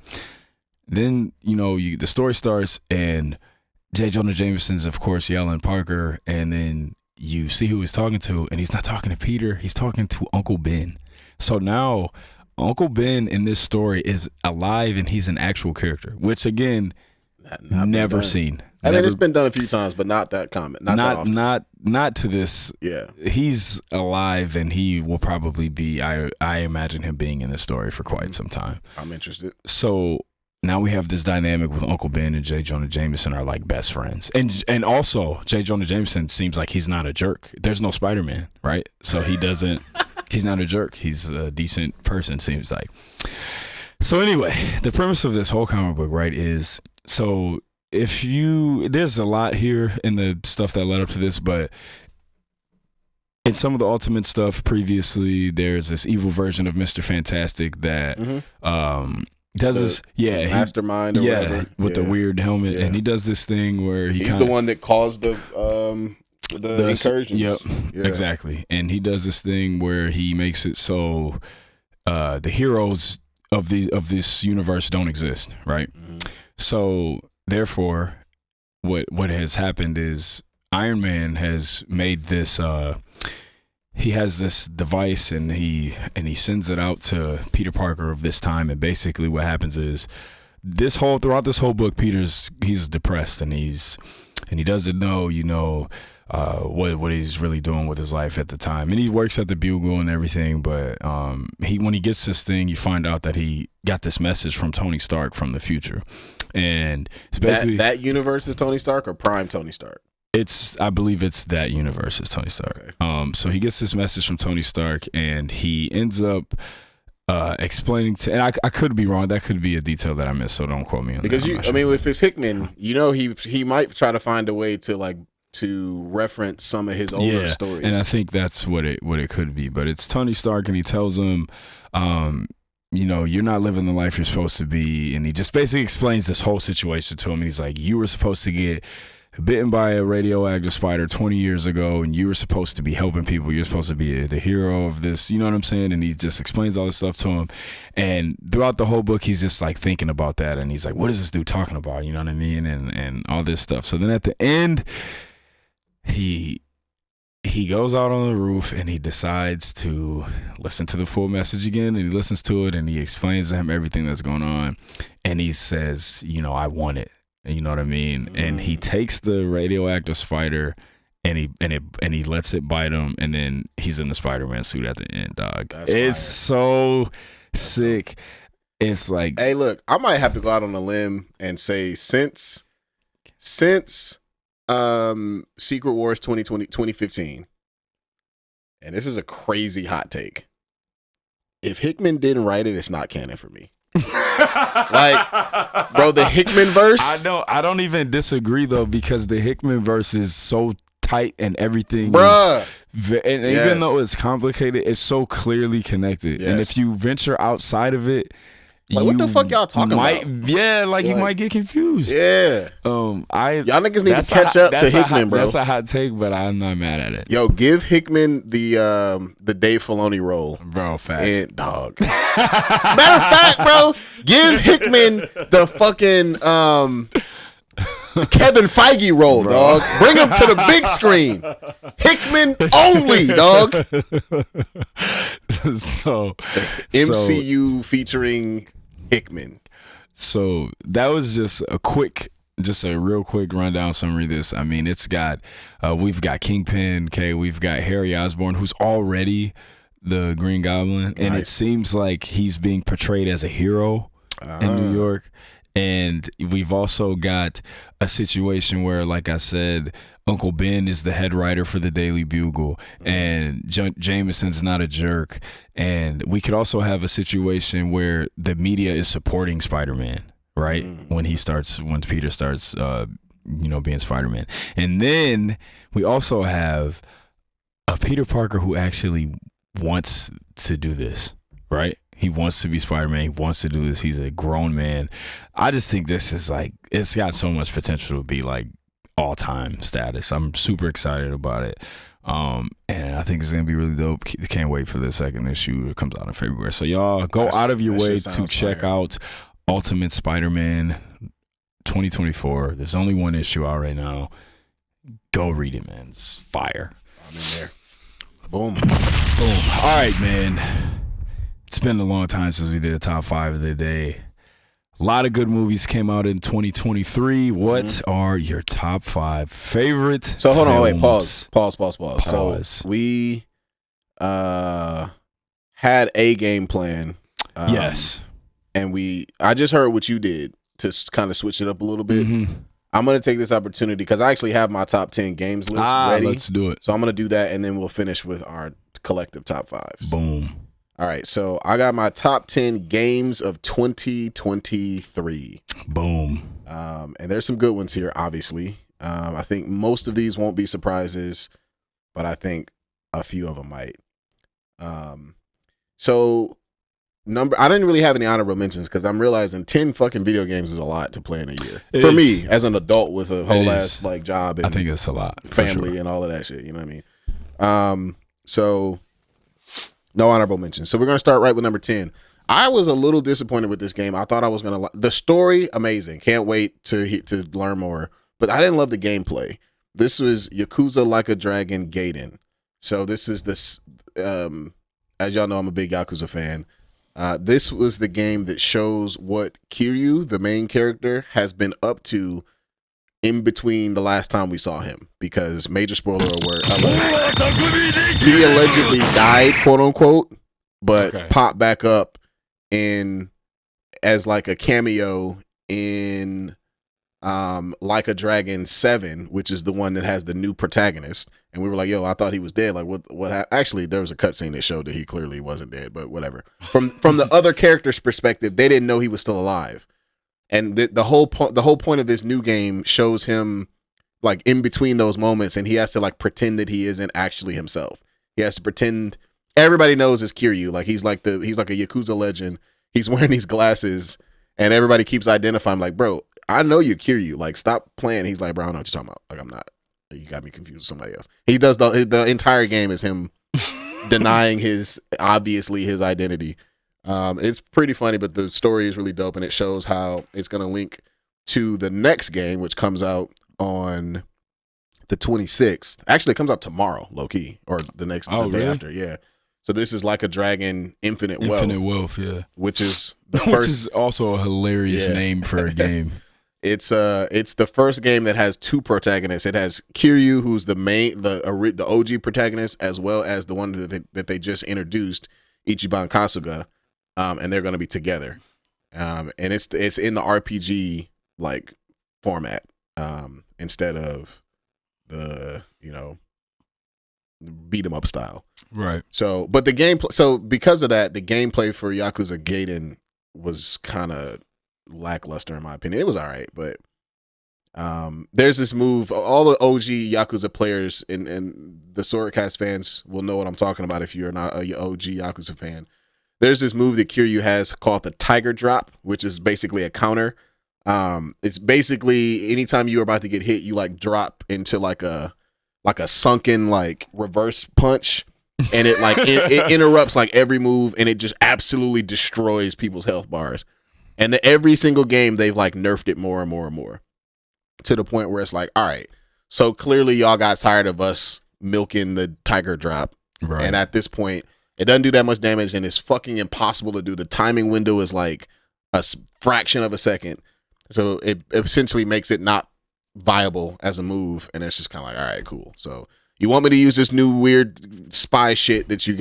Then, the story starts, and J. Jonah Jameson's, of course, yelling Parker, and then you see who he's talking to, and he's not talking to Peter. He's talking to Uncle Ben. So now Uncle Ben in this story is alive, and he's an actual character, which, again, Never seen. I mean, it's been done a few times, but not that common. Not that often. Not to this. Yeah. He's alive, and he will probably be. I imagine him being in the story for quite some time. I'm interested. So now we have this dynamic with Uncle Ben and J. Jonah Jameson are like best friends, and also J. Jonah Jameson seems like he's not a jerk. There's no Spider-Man, right? So he doesn't. He's not a jerk. He's a decent person. Seems like. So anyway, the premise of this whole comic book, right, is so. There's a lot here in the stuff that led up to this, but in some of the Ultimate stuff previously, there's this evil version of Mr. Fantastic that does this, mastermind or whatever. With the weird helmet, and he does this thing where he's the one that caused the incursions. Yep, exactly. And he does this thing where he makes it so the heroes of this universe don't exist, right? So therefore, what has happened is Iron Man has made this. He has this device, and he sends it out to Peter Parker of this time. And basically, what happens is throughout this whole book, he's depressed, and he doesn't know, what he's really doing with his life at the time. And he works at the Bugle and everything, but when he gets this thing, you find out that he got this message from Tony Stark from the future. And it's basically that universe is Tony Stark or Prime Tony Stark. I believe it's that universe is Tony Stark. Okay. So he gets this message from Tony Stark, and he ends up explaining to. And I could be wrong. That could be a detail that I missed. So don't quote me on because that. If it's Hickman, he might try to find a way to reference some of his older stories. And I think that's what it could be. But it's Tony Stark, and he tells him. You're not living the life you're supposed to be. And he just basically explains this whole situation to him. And he's like, you were supposed to get bitten by a radioactive spider 20 years ago, and you were supposed to be helping people. You're supposed to be the hero of this. You know what I'm saying? And he just explains all this stuff to him. And throughout the whole book, he's just like thinking about that. And he's like, what is this dude talking about? You know what I mean? And all this stuff. So then at the end, he goes out on the roof, and he decides to listen to the full message again, and he listens to it, and he explains to him everything that's going on, and he says, I want it. You know what I mean? And he takes the radioactive spider, and he lets it bite him, and then he's in the Spider-Man suit at the end, dog. It's so sick. It's like, hey, look, I might have to go out on a limb and say since Secret Wars 2015, and this is a crazy hot take. If Hickman didn't write it, it's not canon for me. Like, bro, the Hickman verse. I don't even disagree though, because the Hickman verse is so tight and everything. Bruh. Even though it's complicated, it's so clearly connected. Yes. And if you venture outside of it, like, what the fuck y'all talking about? Yeah, like you might get confused. Yeah. Y'all niggas need to catch up to Hickman, bro. That's a hot take, but I'm not mad at it. Yo, give Hickman the Dave Filoni role. Bro, facts. And, dog. Matter of fact, bro, give Hickman the fucking Kevin Feige role, bro. Dog. Bring him to the big screen. Hickman only, dog. So MCU featuring Hickman. So that was just a real quick rundown summary of this. I mean, it's got we've got Kingpin, we've got Harry Osborn, who's already the Green Goblin, and it seems like he's being portrayed as a hero in New York. And we've also got a situation where, like I said, Uncle Ben is the head writer for the Daily Bugle, and Jameson's not a jerk. And we could also have a situation where the media is supporting Spider-Man, right? When Peter starts, being Spider-Man. And then we also have a Peter Parker who actually wants to do this, right? He wants to be Spider-Man. He wants to do this. He's a grown man. I just think this is like, it's got so much potential to be like all-time status. I'm super excited about it. And I think it's going to be really dope. Can't wait for the second issue. It comes out in February. So y'all go out of your way to check out Ultimate Spider-Man 2024. There's only one issue out right now. Go read it, man. It's fire. I'm in there. Boom. All right, man. It's been a long time since we did a top 5 of the day. A lot of good movies came out in 2023. What are your top 5 favorite So hold on, wait, films? pause. So we had a game plan. Yes. And I just heard what you did to kind of switch it up a little bit. I'm going to take this opportunity because I actually have my top 10 games list ready. Let's do it. So I'm going to do that, and then we'll finish with our collective top 5s. Boom. All right, so I got my top 10 games of 2023. Boom. And there's some good ones here, obviously. I think most of these won't be surprises, but I think a few of them might. So I didn't really have any honorable mentions because I'm realizing 10 fucking video games is a lot to play in a year. For me, as an adult with a whole ass like job and I think it's a lot. Family and all of that shit, you know what I mean? So no honorable mentions. So we're going to start right with number 10. I was a little disappointed with this game. I thought I was going to the story, amazing. Can't wait to learn more. But I didn't love the gameplay. This was Yakuza Like a Dragon Gaiden. So this is this, as y'all know, I'm a big Yakuza fan. This was the game that shows what Kiryu, the main character, has been up to in between the last time we saw him. Because, major spoiler alert, he allegedly died, quote unquote, but popped back up as like a cameo in Like a Dragon 7, which is the one that has the new protagonist. And we were like, yo, I thought he was dead. Like, what actually, there was a cutscene that showed that he clearly wasn't dead, but whatever. From the other character's perspective, they didn't know he was still alive. And the whole point of this new game shows him like in between those moments, and he has to like pretend that he isn't actually himself. He has to pretend everybody knows it's Kiryu. Like he's like a Yakuza legend. He's wearing these glasses, and everybody keeps identifying like, bro, I know you're Kiryu. Like, stop playing. He's like, bro, I don't know what you're talking about. Like, I'm not. You got me confused with somebody else. He does the entire game is him denying his identity. It's pretty funny, but the story is really dope, and it shows how it's going to link to the next game, which comes out on the 26th. Actually, it comes out tomorrow, low key, or the day after. Yeah. So this is Like a Dragon Infinite Wealth, yeah. Which is which is also a hilarious name for a game. It's the first game that has two protagonists. It has Kiryu, who's the OG protagonist, as well as the one that they just introduced, Ichiban Kasuga, and they're going to be together. And it's in the RPG like format, instead of the beat 'em up style. Right. So, but the gameplay. So because of that, the gameplay for Yakuza Gaiden was kind of lackluster in my opinion. It was all right, but there's this move. All the OG Yakuza players and the SwordCast fans will know what I'm talking about if you're not a OG Yakuza fan. There's this move that Kiryu has called the Tiger Drop, which is basically a counter. It's basically anytime you're about to get hit, you like drop into like a sunken like reverse punch, and it like it interrupts like every move, and it just absolutely destroys people's health bars. And every single game they've like nerfed it more and more and more, to the point where it's like, all right, so clearly y'all got tired of us milking the Tiger Drop, right? And at this point, it doesn't do that much damage, and it's fucking impossible to do. The timing window is like a fraction of a second, so it essentially makes it not viable as a move. And it's just kind of like, all right, cool. So you want me to use this new weird spy shit that you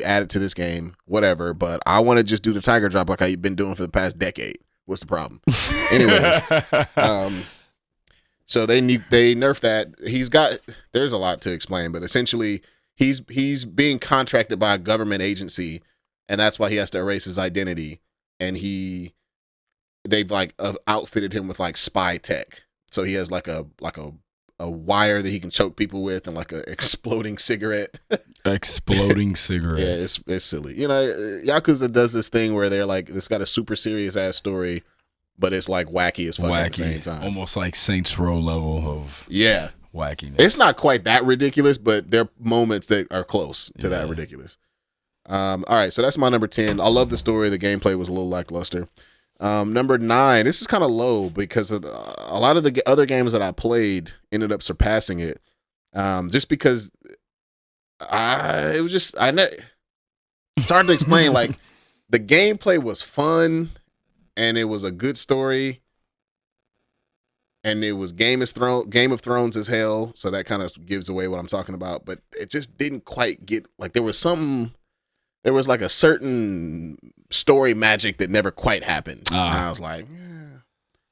added to this game, whatever, but I want to just do the Tiger Drop like I've been doing for the past decade. What's the problem? Anyways, so they nerfed that. There's a lot to explain, but essentially he's being contracted by a government agency, and that's why he has to erase his identity. And they've like outfitted him with like spy tech. So he has like a wire that he can choke people with, and like a exploding cigarette. Exploding cigarette. Yeah, it's silly. Yakuza does this thing where they're like, it's got a super serious ass story, but it's like wacky as fuck at the same time. Almost like Saints Row level of wackiness. It's not quite that ridiculous, but there are moments that are close to that ridiculous. All right, so that's my number 10. I love the story. The gameplay was a little lackluster. Number 9, this is kind of low because of a lot of the other games that I played ended up surpassing it. Just because it's hard to explain. Like, the gameplay was fun, and it was a good story. And it was Game of Thrones as hell, so that kind of gives away what I'm talking about. But it just didn't quite get like there was like a certain story magic that never quite happened. And I was like,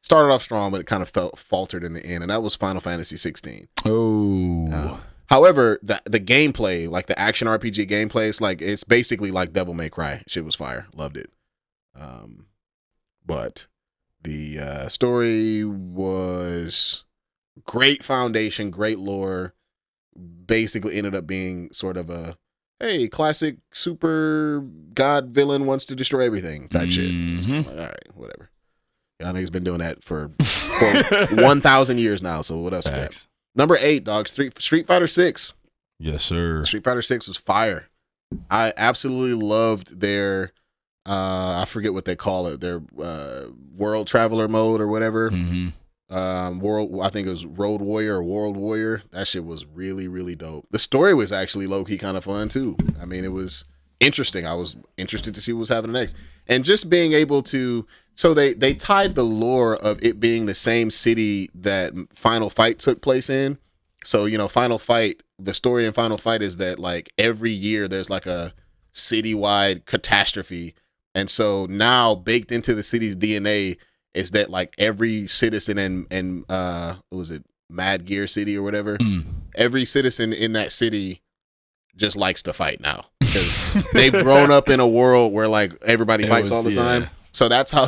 started off strong, but it kind of faltered in the end, and that was Final Fantasy 16. Oh. However, the gameplay, like the action RPG gameplay, it's basically like Devil May Cry. Shit was fire. Loved it. But the story was great foundation, great lore. Basically ended up being sort of a, hey, classic super god villain wants to destroy everything type shit. So all right, whatever. Y'all niggas been doing that for 1,000 years now, so what else we got? Number 8, dog, Street Fighter 6. Yes, sir. Street Fighter 6 was fire. I absolutely loved their I forget what they call it, their world traveler mode or whatever. I think it was Road Warrior or World Warrior. That shit was really, really dope. The story was actually low-key kind of fun too. I mean, it was interesting. I was interested to see what was happening next. And just being able to, so they tied the lore of it being the same city that Final Fight took place in. So, you know, Final Fight, the story in Final Fight is that like every year there's like a citywide catastrophe. And so now baked into the city's DNA is that like every citizen in what was it, Mad Gear City or whatever, every citizen in that city just likes to fight now because they've grown up in a world where like everybody fights all the time. So that's how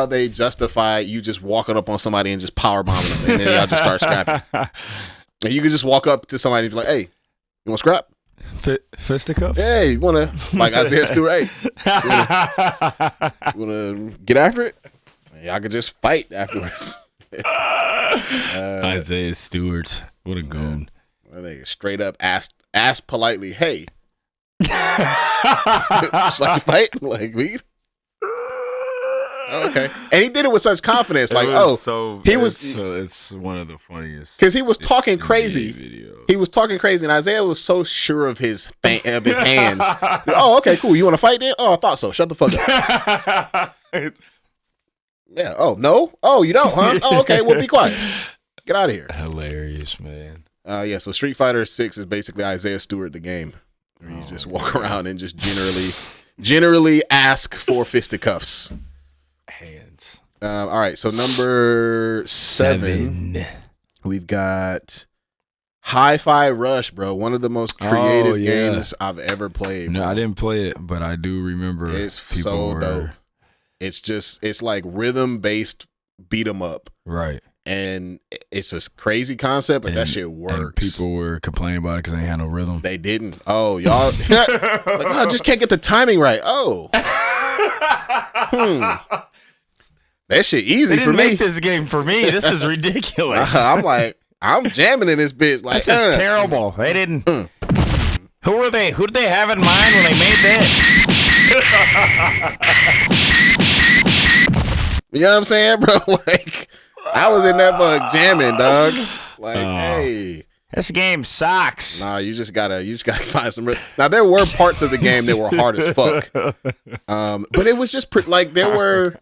they justify you just walking up on somebody and just power bombing them, and then y'all just start scrapping. And you can just walk up to somebody and be like, "Hey, you want to scrap? Fisticuffs? Hey, you want to, like Isaiah Stewart, hey, you want to get after it? Y'all could just fight afterwards." Isaiah Stewart. What a goon. They straight up asked politely, "Hey, just like to fight?" Like, we... Okay. And he did it with such confidence. Like, it's one of the funniest. Because he was talking crazy. He was talking crazy, and Isaiah was so sure of his hands. Oh, okay, cool. You want to fight then? Oh, I thought so. Shut the fuck up. Yeah. Oh, no? Oh, you don't, huh? Oh, okay. Well, be quiet. Get out of here. Hilarious, man. Yeah, so Street Fighter 6 is basically Isaiah Stewart, the game. Where you just walk around and just generally ask for fisticuffs. Hands. All right, so number 7. We've got Hi-Fi Rush, bro. One of the most creative games I've ever played. No, I didn't play it, but I do remember. It's so dope. It's like rhythm-based beat 'em up. Right. And it's a crazy concept, but that shit works. And people were complaining about it because they ain't had no rhythm. They didn't. Oh, y'all. Like, I just can't get the timing right. Oh. That shit easy for me. Make this game for me. This is ridiculous. I'm like, I'm jamming in this bitch. Like, this is terrible. They didn't. Who were they? Who did they have in mind when they made this? You know what I'm saying, bro? Like, I was in that bug jamming, dog. Like, hey, this game sucks. Nah, you just gotta find some. Now there were parts of the game that were hard as fuck, but it was just like there were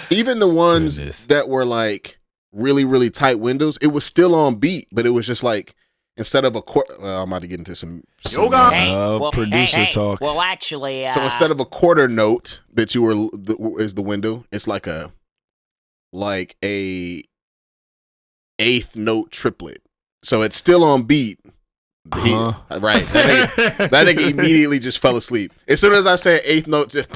even the ones that were like really really tight windows. It was still on beat, but it was just like instead of a quarter. I'm about to get into some producer talk. Well, actually, so instead of a quarter note that you were is the window, it's like a eighth note triplet. So it's still on beat. Right. That nigga immediately just fell asleep. As soon as I said eighth note, just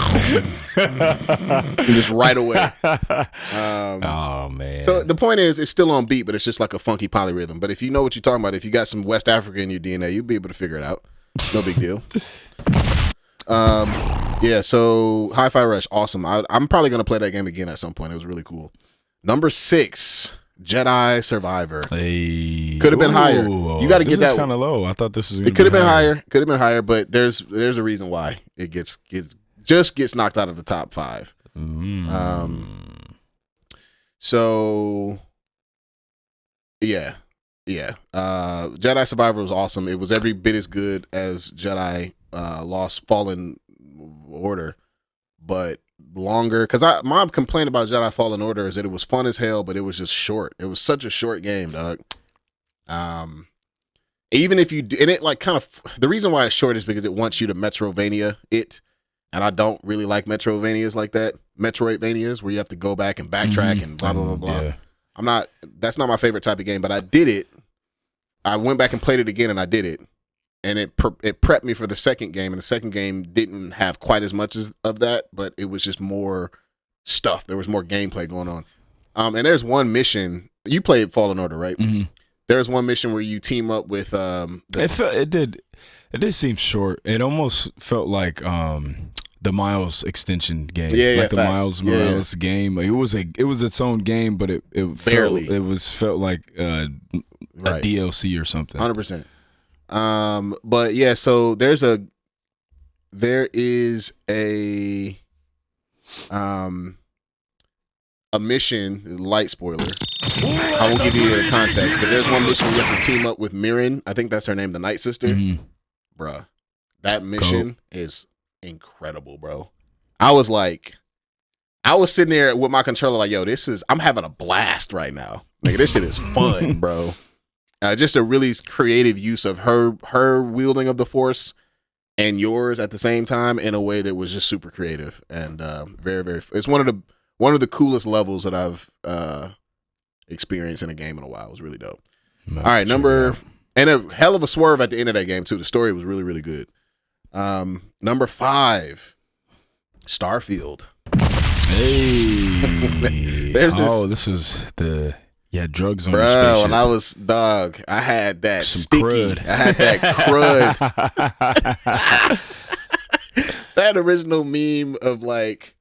right away. Oh, man. So the point is, it's still on beat, but it's just like a funky polyrhythm. But if you know what you're talking about, if you got some West Africa in your DNA, you'll be able to figure it out. No big deal. Yeah, so Hi-Fi Rush, awesome. I'm probably going to play that game again at some point. It was really cool. Number 6, Jedi Survivor. Hey, could have been higher. You got to get that kind of low. I thought this was. It could have been higher. Could have been higher, but there's a reason why it gets knocked out of the top 5. So yeah. Jedi Survivor was awesome. It was every bit as good as Jedi Fallen Order, but longer. Because my complaint about Jedi Fallen Order is that it was fun as hell, but it was just short. It was such a short game, dog. Even if you do, and it like kind of, the reason why it's short is because it wants you to Metrovania it. And I don't really like Metrovanias like that. Metroidvanias where you have to go back and backtrack and blah, blah, blah, blah. Yeah. That's not my favorite type of game, but I did it. I went back and played it again and I did it. And it prepped me for the second game. And the second game didn't have quite as much of that, but it was just more stuff. There was more gameplay going on. And there's one mission. You played Fallen Order, right? Mm-hmm. There's one mission where you team up with it did seem short. It almost felt like the Miles extension game. Like the Miles Morales game. It was its own game, but it felt like a DLC or something. 100%. But yeah, so there is a mission, light spoiler. I won't give you the context, but there's one mission where you have to team up with Mirren. I think that's her name, the Night Sister. Mm-hmm. Bruh, that mission is incredible, bro. I was sitting there with my controller like, yo, I'm having a blast right now. Like, this shit is fun, bro. Just a really creative use of her wielding of the Force and yours at the same time in a way that was just super creative and very, very. It's one of the coolest levels that I've experienced in a game in a while. It was really dope. All right, and a hell of a swerve at the end of that game too. The story was really, really good. Number 5, Starfield. Hey, this is the drugs on the spaceship. spaceship. When I was dog, I had that sticky. Crud. I had that crud. That original meme of like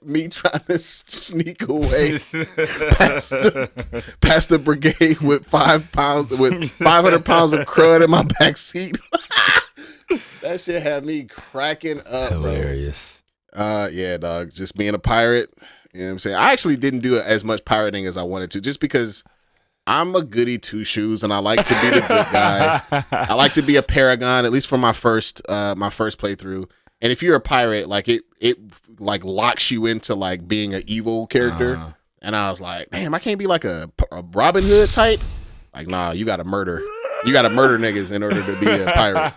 me trying to sneak away past the brigade with 500 pounds of crud in my back seat. That shit had me cracking up. Hilarious. Bro. Yeah, dog. Just being a pirate. You know what I'm saying? I actually didn't do as much pirating as I wanted to, just because I'm a goody two shoes and I like to be the good guy. I like to be a paragon, at least for my first playthrough. And if you're a pirate, like it like locks you into like being an evil character. And I was like, damn, I can't be like a Robin Hood type. Like, nah, you gotta murder. You gotta murder niggas in order to be a pirate.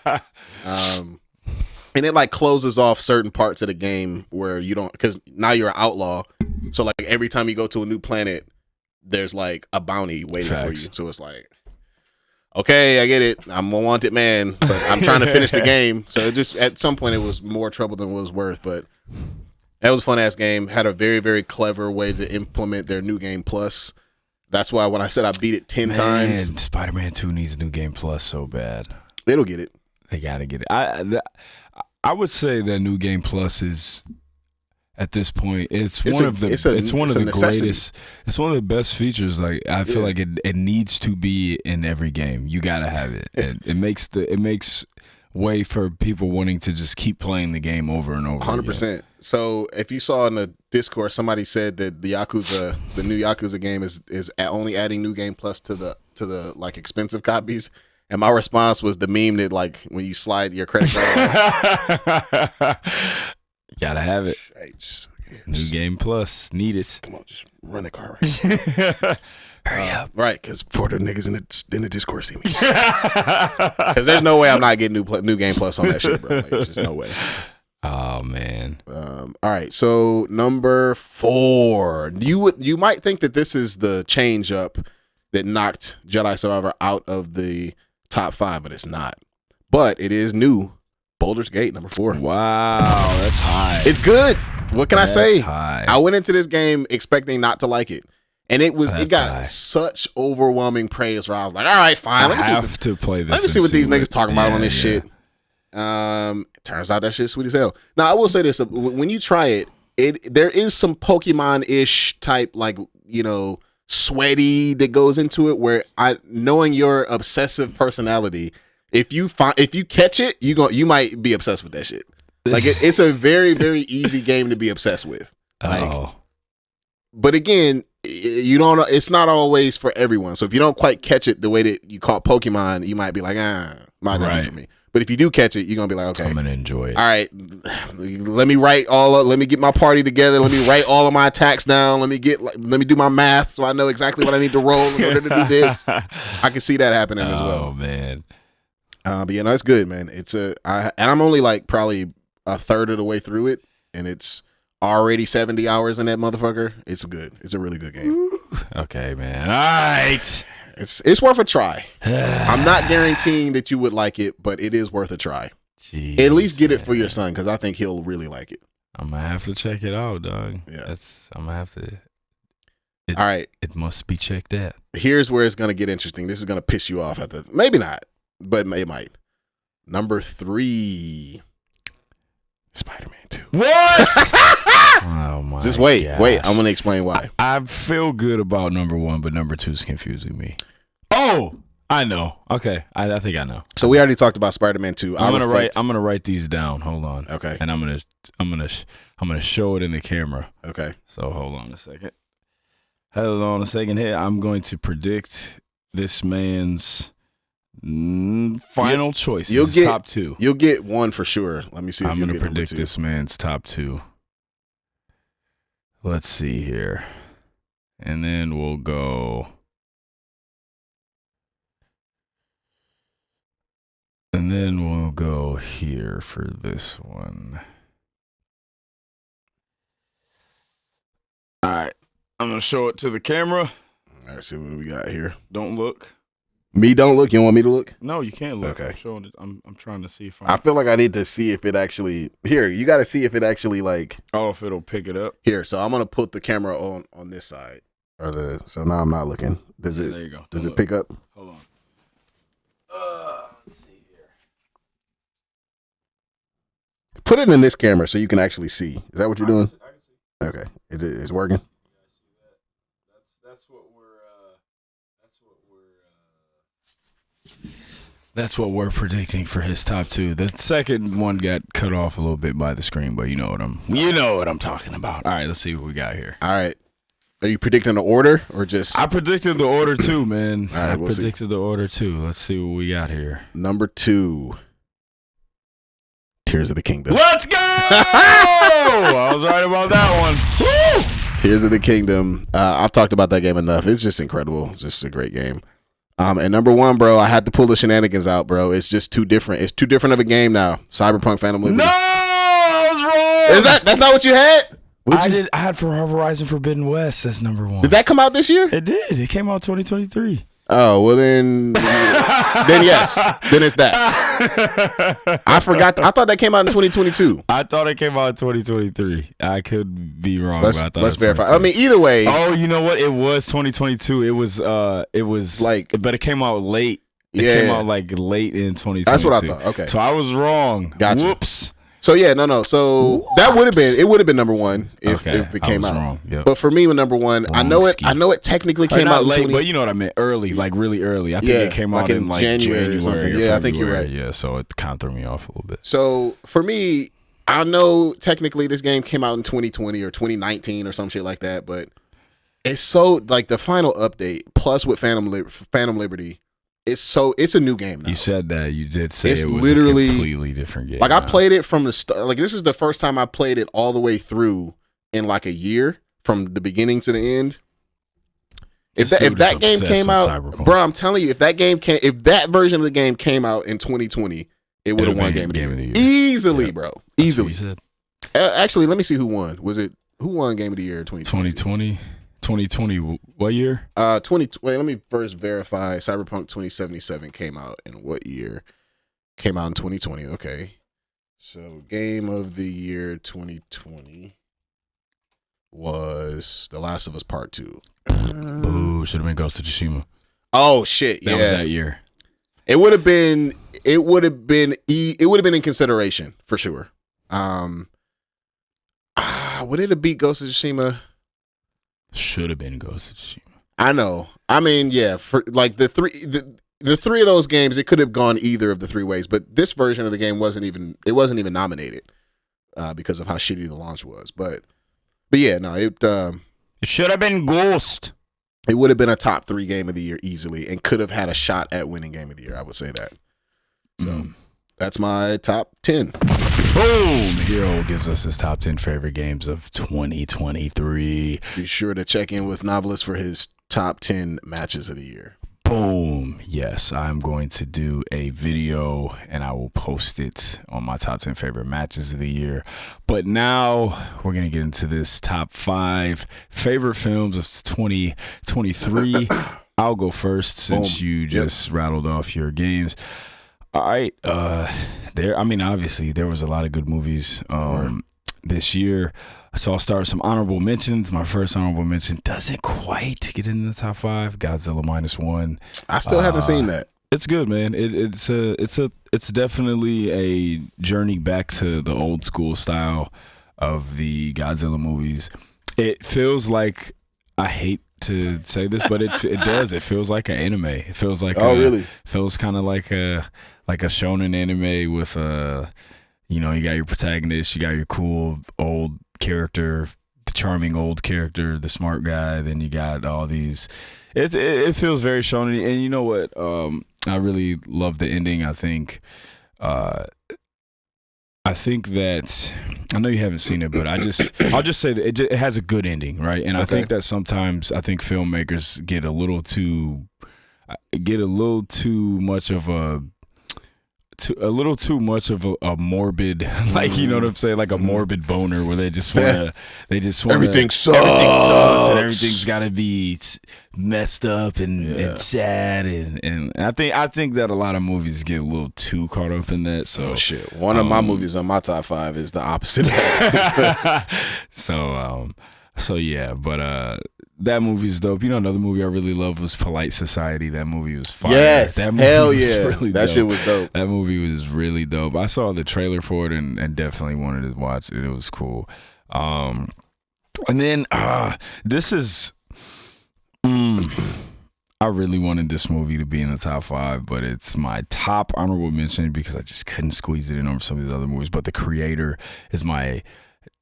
And it like closes off certain parts of the game where you don't, because now you're an outlaw. So like every time you go to a new planet, there's like a bounty waiting for you. So it's like, okay, I get it. I'm a wanted man, but I'm trying to finish the game. So it just, at some point, it was more trouble than it was worth. But that was a fun ass game. Had a very, very clever way to implement their New Game Plus. That's why when I said I beat it 10 times. Spider-Man 2 needs New Game Plus so bad. It'll get it. They gotta get it. I would say that New Game Plus is, at this point, it's one of the best features. Like, I feel like it needs to be in every game. You gotta have it. It makes way for people wanting to just keep playing the game over and over. 100%. Again. So if you saw in the Discord, somebody said that the new Yakuza game is only adding New Game Plus to the like expensive copies. And my response was the meme that like when you slide your credit card. Gotta have it. New Game Plus, need it. Come on, just run the car right. Hurry up. Right, because for the niggas in the Discord see me. Because there's no way I'm not getting New Game Plus on that shit, bro. Like, there's just no way. Oh man. All right, so number 4. You might think that this is the change up that knocked Jedi Survivor out of the top 5, but it's not. But it is new. Baldur's Gate, number 4. Wow, that's high. It's good. What can I say? High. I went into this game expecting not to like it. And it got such overwhelming praise where I was like, all right, fine. Let me see what these niggas talking about on this shit. It turns out that shit's sweet as hell. Now, I will say this. When you try it, there is some Pokemon-ish type, like, you know, sweaty that goes into it where knowing your obsessive personality, if you catch it, you might be obsessed with that shit. Like it's a very, very easy game to be obsessed with. Like, but again, you don't. It's not always for everyone. So if you don't quite catch it the way that you caught Pokemon, you might be like, might not be for me. But if you do catch it, you're gonna be like, okay, I'm gonna enjoy it. all right, let me get my party together. Let me write all of my attacks down. Let me do my math so I know exactly what I need to roll in order to do this. I can see that happening as well. Oh man. But yeah, no, it's good, man. And I'm only like probably a third of the way through it, and it's already 70 hours in that motherfucker. It's good. It's a really good game. Okay, man. All right. It's worth a try. I'm not guaranteeing that you would like it, but it is worth a try. Jeez, At least get it for your son, because I think he'll really like it. I'm gonna have to check it out, dog. Yeah. I'm gonna have to. All right. It must be checked out. Here's where it's gonna get interesting. This is gonna piss you off maybe not, but it might. Number 3, Spider-Man 2. What? Oh my! Just wait. gosh. I'm gonna explain why. I feel good about number 1, but number 2 is confusing me. Oh, I know. Okay, I think I know. So we already talked about Spider-Man 2. I'm gonna write these down. Hold on. Okay. And I'm gonna show it in the camera. Okay. So hold on a second. Hold on a second here. I'm going to predict this man's final choices. You'll get top 2. You'll get 1 for sure. Let me see. I'm going to predict this man's top 2. Let's see here. And then we'll go. And then we'll go here for this one. All right. I'm going to show it to the camera. All right, see what we got here. Don't look. Me don't look. You don't want me to look? No, you can't look. Okay. I'm showing it. I'm trying to see if I feel like I need to see if it actually. Here, you got to see if it actually like. Oh, if it'll pick it up. Here, so I'm gonna put the camera on this side, so now I'm not looking. Does it? There you go. Does Don't it pick up? Hold on. Let's see here. Put it in this camera so you can actually see. Is that what you're doing? I can see. Okay. Is working? That's what we're predicting for his top 2. The second one got cut off a little bit by the screen, but you know what I'm talking about. All right, let's see what we got here. All right. Are you predicting the order or just? I predicted the order too, man. All right, I we'll predicted the order too. Let's see what we got here. Number 2. Tears of the Kingdom. Let's go! I was right about that one. Woo! Tears of the Kingdom. I've talked about that game enough. It's just incredible. It's just a great game. And number 1, bro, I had to pull the shenanigans out, bro. It's just too different. It's too different of a game now. Cyberpunk Phantom Liberty. No, I was wrong. That's not what you had? I had for Horizon Forbidden West. That's number 1. Did that come out this year? It did. It came out 2023. Oh, well then yes. Then it's that. I forgot. I thought that came out in 2022. I thought it came out in 2023. I could be wrong. Let's verify. 2022. I mean, either way. Oh, you know what? It was 2022. It was like, but it came out late. It came out like late in 2022. That's what I thought. Okay. So I was wrong. Gotcha. Whoops. So yeah, no. So that would have been number 1 if it came out. Wrong. Yep. But for me, with number 1, I know it technically came out late, in but you know what I meant, early, like really early. I think it came out in like January or something. Yeah, I think you're right. Yeah, so it kind of threw me off a little bit. So for me, I know technically this game came out in 2020 or 2019 or some shit like that, but it's so like the final update plus with Phantom Liberty. It's a new game now. You said that. You did say it's it was literally a completely different game. Like I played it from the start. Like this is the first time I played it all the way through in like a year from the beginning to the end. If that game came out, Cyberpunk. bro, I'm telling you, if that version of the game came out in 2020, it would have won Game of the Year easily, yep. bro. Easily. Said. Actually, let me see who won. Who won Game of the Year in 2020? 2020, what year? Wait, let me first verify. Cyberpunk 2077 came out in what year? Came out in 2020. Okay. So Game of the Year 2020 was The Last of Us Part 2. Ooh, should have been Ghost of Tsushima. Oh shit, That was that year. It would have been in consideration for sure. Would it have beat Ghost of Tsushima? Should have been Ghost of Tsushima. I know. I mean, yeah, for like the three of those games, it could have gone either of the 3 ways, but this version of the game wasn't even nominated because of how shitty the launch was. But yeah, no, it should have been Ghost. It would have been a top 3 game of the year easily and could have had a shot at winning Game of the Year. I would say that. So That's my top 10. Boom! Hero gives us his top 10 favorite games of 2023. Be sure to check in with Noveliss for his top 10 matches of the year. Boom. Yes, I'm going to do a video and I will post it on my top 10 favorite matches of the year. But now we're going to get into this top 5 favorite films of 2023. I'll go first since you just rattled off your games. All right. Obviously there was a lot of good movies this year. So I'll start with some honorable mentions. My first honorable mention doesn't quite get into the top 5. Godzilla -1. I still haven't seen that. It's good, man. It's definitely a journey back to the old school style of the Godzilla movies. It feels like, I hate to say this, but it does. It feels like an anime. It feels like really? Feels kind of like a shonen anime with you got your protagonist, you got your cool old character, the charming old character, the smart guy. Then you got all these. It feels very shonen, and you know what? I really love the ending. I think that I know you haven't seen it, but I'll just say that it has a good ending, right? And I think that sometimes filmmakers get a little too much of a morbid, like, you know what I'm saying, like a morbid boner where they just want everything sucks and everything's got to be messed up and sad and I think that a lot of movies get a little too caught up in that. So one of my movies on my top 5 is the opposite of that. So yeah, but that movie's dope. You know, another movie I really loved was Polite Society. That movie was fire. Yes, that movie hell was yeah, really that dope. shit was dope. That movie was really dope. I saw the trailer for it and definitely wanted to watch it. It was cool. And then this is, I really wanted this movie to be in the top 5, but it's my top honorable mention because I just couldn't squeeze it in over some of these other movies. But The Creator is my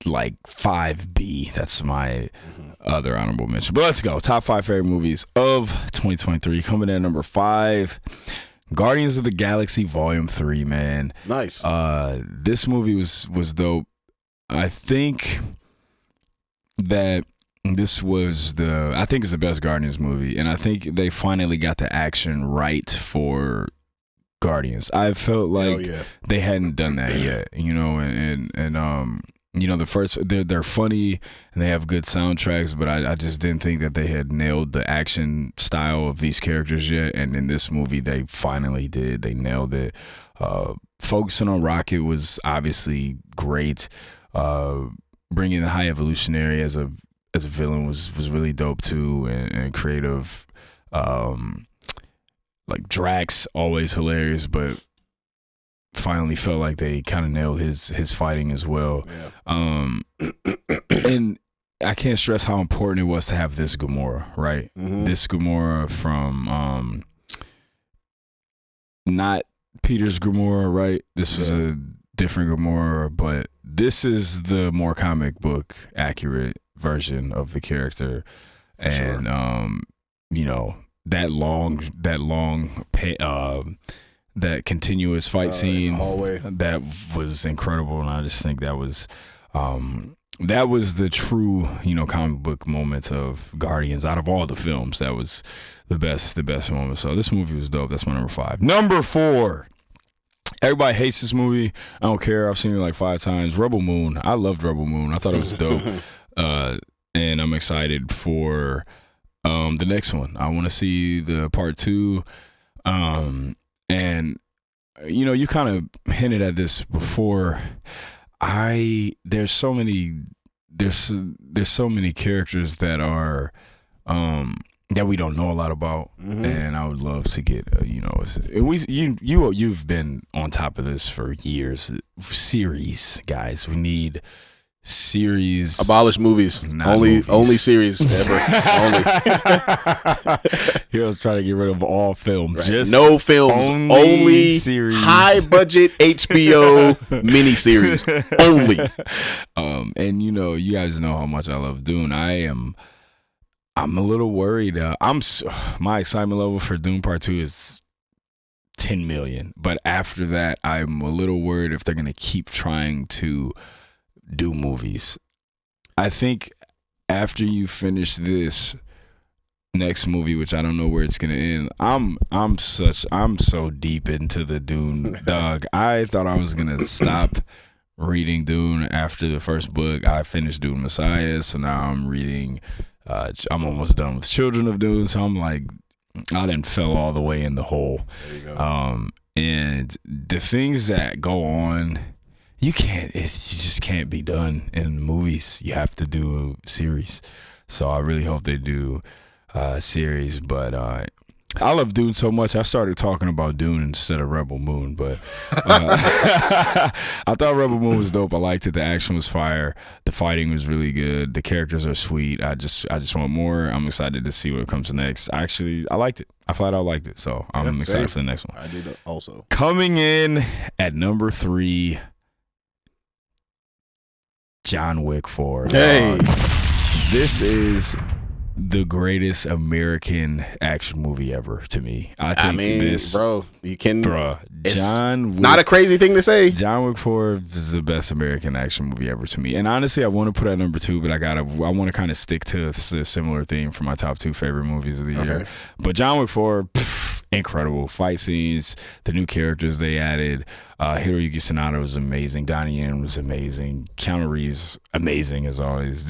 5B. That's my other honorable mention. But let's go. Top 5 favorite movies of 2023. Coming in at number 5, Guardians of the Galaxy Volume 3, man. Nice. This movie was dope. I think that this was I think it's the best Guardians movie, and I think they finally got the action right for Guardians. I felt like they hadn't done that yet, and the first, they're funny and they have good soundtracks, but I just didn't think that they had nailed the action style of these characters yet. And in this movie, they finally did. They nailed it. Focusing on Rocket was obviously great. Bringing the High Evolutionary as a villain was really dope too, and creative. Like Drax, always hilarious, but finally felt like they kind of nailed his fighting as well. And I can't stress how important it was to have this Gamora, right? This Gamora from not Peter's Gamora, right? This was a different Gamora, but this is the more comic book accurate version of the character. And that continuous fight scene, that was incredible, and I just think that was the true, comic book moment of Guardians out of all the films. That was the best moment. So this movie was dope. That's my number 5. Number 4. Everybody hates this movie. I don't care. I've seen it like 5 times. Rebel Moon. I loved Rebel Moon. I thought it was dope. And I'm excited for the next one. I want to see the part 2. And you kind of hinted at this before. There's so many characters that are that we don't know a lot about, and I would love to get you've been on top of this for years. Series, guys, we need series. Abolish movies. Only series ever. Only. He was trying to get rid of all films. Right. Just no films. Only series. High budget HBO miniseries. Only. And you guys know how much I love Dune. I'm a little worried. My excitement level for Dune Part 2 is 10 million. But after that, I'm a little worried if they're going to keep trying to do movies. I think after you finish this next movie, which I don't know where it's going to end, I'm so deep into the Dune, dog. I thought I was going to stop reading Dune after the first book. I finished Dune Messiah, so now I'm reading, I'm almost done with Children of Dune, so I'm like, I done fell all the way in the hole. There you go. And the things that go on, you just can't be done in movies. You have to do a series. So I really hope they do a series. But I love Dune so much, I started talking about Dune instead of Rebel Moon. But I thought Rebel Moon was dope. I liked it. The action was fire. The fighting was really good. The characters are sweet. I just want more. I'm excited to see what comes next. I liked it. I flat out liked it. So I'm excited for the next one. I did also. Coming in at number 3, John Wick 4. Hey. This is the greatest American action movie ever to me. I mean, this, bro, you can, John Wick, not a crazy thing to say. John Wick 4 is the best American action movie ever to me. And honestly, I want to put it at number 2, but I want to kind of stick to a similar theme for my top 2 favorite movies of the year. But John Wick 4, incredible fight scenes, the new characters they added. Hiroyuki Sanada was amazing. Donnie Yen was amazing. Keanu Reeves, amazing as always.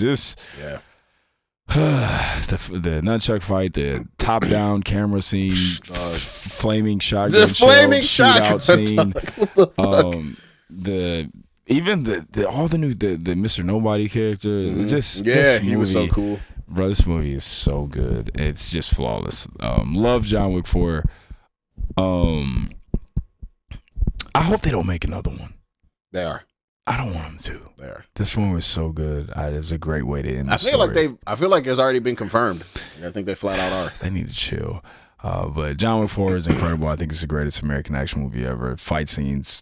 The nunchuck fight, the top-down camera scene, flaming shotgun, shootout scene, all the new Mr. Nobody character. This he was so cool. Bro, this movie is so good. It's just flawless. Love John Wick 4. I hope they don't make another one. They are. I don't want them to. There. This one was so good. It was a great way to end the story. I feel like it's already been confirmed. I think they flat out are. They need to chill. But John Wick 4 is incredible. I think it's the greatest American action movie ever. Fight scenes,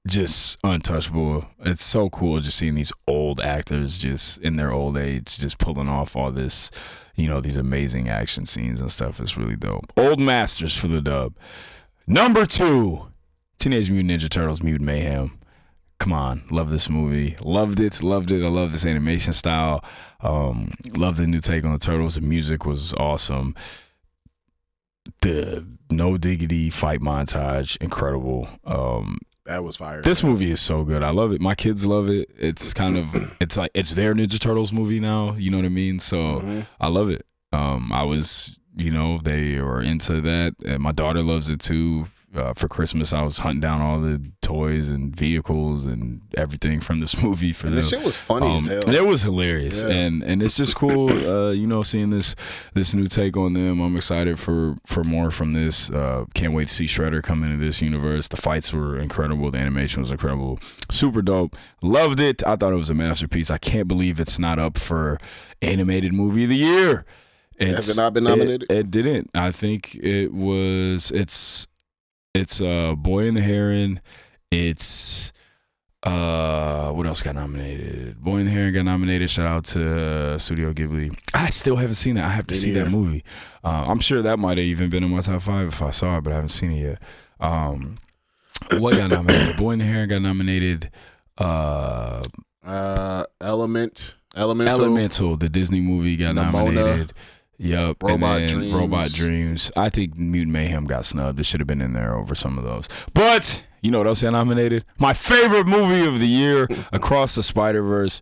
just untouchable. It's so cool just seeing these old actors just in their old age just pulling off all this, these amazing action scenes and stuff. It's really dope. Old masters for the dub. Number 2, Teenage Mutant Ninja Turtles Mutant Mayhem. Come on, love this movie. Loved it. I love this animation style. Love the new take on the Turtles. The music was awesome. The No Diggity fight montage, incredible. That was fire. This movie is so good. I love it. My kids love it. It's like it's their Ninja Turtles movie now. You know what I mean? So I love it. I was, they were into that. And my daughter loves it too. For Christmas, I was hunting down all the toys and vehicles and everything from this movie for them. This shit was funny as hell. And it was hilarious. Yeah. And it's just cool, seeing this new take on them. I'm excited for more from this. Can't wait to see Shredder come into this universe. The fights were incredible. The animation was incredible. Super dope. Loved it. I thought it was a masterpiece. I can't believe it's not up for Animated Movie of the Year. Has it not been nominated? It didn't. I think it was. It's Boy and the Heron. It's what else got nominated? Boy and the Heron got nominated. Shout out to Studio Ghibli. I still haven't seen that. I have to see that movie. I'm sure that might have even been in my top 5 if I saw it, but I haven't seen it yet. What got nominated? Boy and the Heron got nominated. Elemental, the Disney movie, got nominated. Yep, Robot Dreams. I think Mutant Mayhem got snubbed. It should have been in there over some of those. But you know what else got nominated? My favorite movie of the year, Across the Spider-Verse.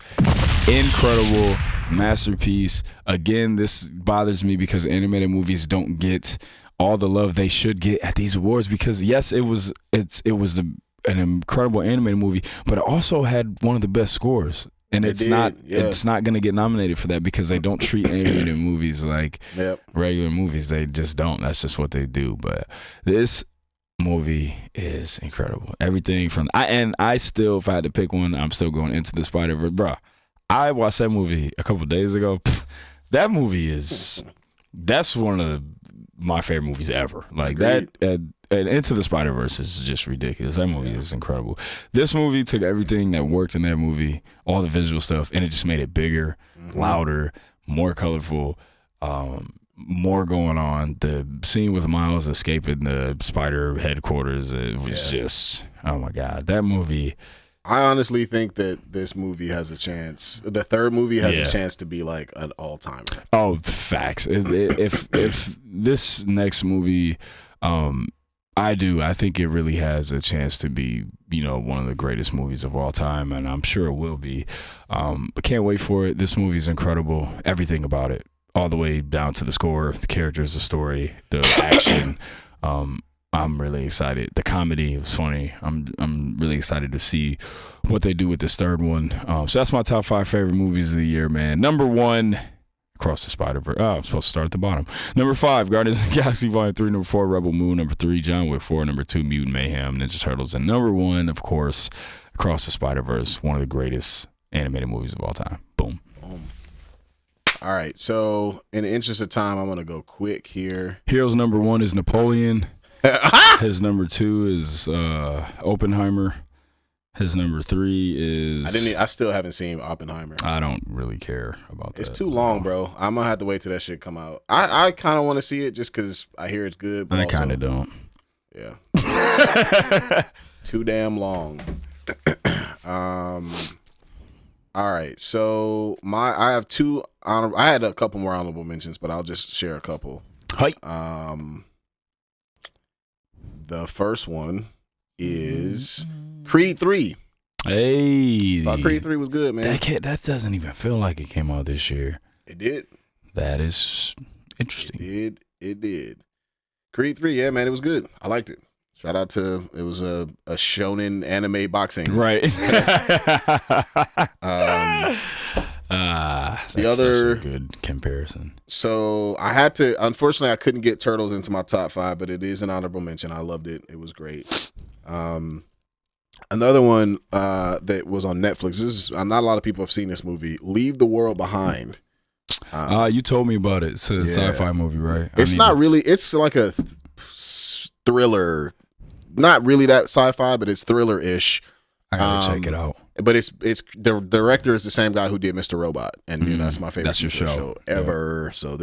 Incredible masterpiece. Again, this bothers me because animated movies don't get all the love they should get at these awards because yes, it was an incredible animated movie, but it also had one of the best scores. And it's not going to get nominated for that because they don't treat animated movies like regular movies. They just don't. That's just what they do. But this movie is incredible. Everything from I still, if I had to pick one, I'm still going Into the Spider-Verse. Bruh, I watched that movie a couple days ago. That movie that's one of my favorite movies ever. Like that. And Into the Spider-Verse is just ridiculous. That movie is incredible. This movie took everything that worked in that movie, all the visual stuff, and it just made it bigger, louder, more colorful. more going on. The scene with Miles escaping the spider headquarters, it was just, oh my God, that movie. I honestly think that this movie has a chance. The third movie has a chance to be like an all-timer. Oh, facts. If this next movie, I think it really has a chance to be, one of the greatest movies of all time, and I'm sure it will be. But can't wait for it. This movie is incredible. Everything about it, all the way down to the score, the characters, the story, the action. I'm really excited. The comedy was funny. I'm really excited to see what they do with this third one. So that's my top 5 favorite movies of the year, man. Number 1, Across the Spider-Verse. Oh, I'm supposed to start at the bottom. Number 5, Guardians of the Galaxy Volume 3. Number 4, Rebel Moon. Number 3, John Wick 4. Number 2, Mutant Mayhem, Ninja Turtles. And number 1, of course, Across the Spider-Verse, one of the greatest animated movies of all time. Boom. All right, so in the interest of time, I'm going to go quick here. Heroes number 1 is Napoleon. His number 2 is Oppenheimer. His number 3 is... I still haven't seen Oppenheimer. I don't really care about that. It's too long, bro. I'm going to have to wait till that shit come out. I kind of want to see it just because I hear it's good. But I kind of don't. Yeah. Too damn long. All right, so I have two I had a couple more honorable mentions, but I'll just share a couple. Hi. The first one is Creed 3. Hey. Thought Creed 3 was good, man. That doesn't even feel like it came out this year. It did. That is interesting. It did. Creed 3, yeah, man, it was good. I liked it. Shout out to, it was a shonen anime boxing. Right. The other such a good comparison. So unfortunately I couldn't get Turtles into my top 5, but it is an honorable mention. I loved it. It was great. Another one that was on Netflix. Not a lot of people have seen this movie. Leave the World Behind. You told me about it. It's a sci-fi movie, right? It's not really. It's like a thriller. Not really that sci-fi, but it's thriller-ish. I gotta check it out. But it's the director is the same guy who did Mr. Robot, and that's my favorite. That's your show ever. Yeah. So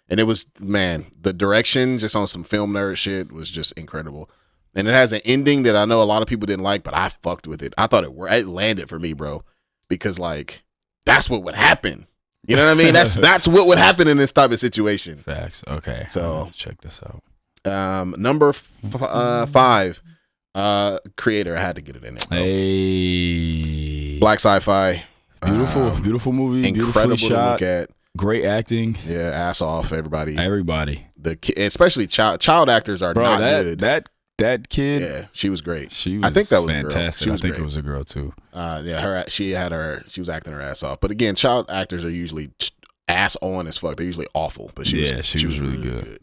it was, man, the direction just on some film nerd shit was just incredible. And it has an ending that I know a lot of people didn't like, but I fucked with it. I thought it landed for me, bro, because like that's what would happen. You know what I mean? That's what would happen in this type of situation. Facts. Okay. So check this out. Number 5, creator. I had to get it in there. Bro. Hey. Black sci-fi. Beautiful movie. Incredible beautifully shot. To look at. Great acting. Yeah, ass off everybody. Especially child actors are not good. That kid. Yeah, she was great. I think that was fantastic. A girl. I think it was a girl too. She was acting her ass off. But again, child actors are usually ass on as fuck. They're usually awful. But she was really good.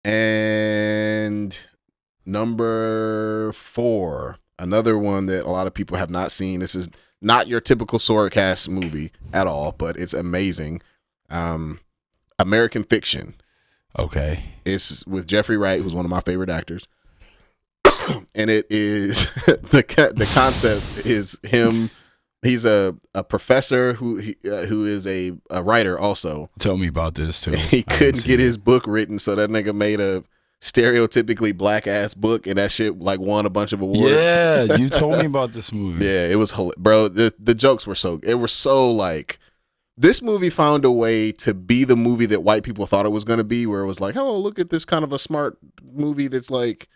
And number 4, another one that a lot of people have not seen. This is not your typical SwordCast movie at all, but it's amazing. American Fiction. Okay. It's with Jeffrey Wright, who's one of my favorite actors. And it is the concept is him. He's a professor who is a writer also. Tell me about this too. He couldn't get his book written, so that nigga made a stereotypically black ass book, and that shit like won a bunch of awards. Yeah, you told me about this movie. Yeah, it was bro. The jokes were so like. This movie found a way to be the movie that white people thought it was going to be, where it was like, oh, look at this kind of a smart movie that's like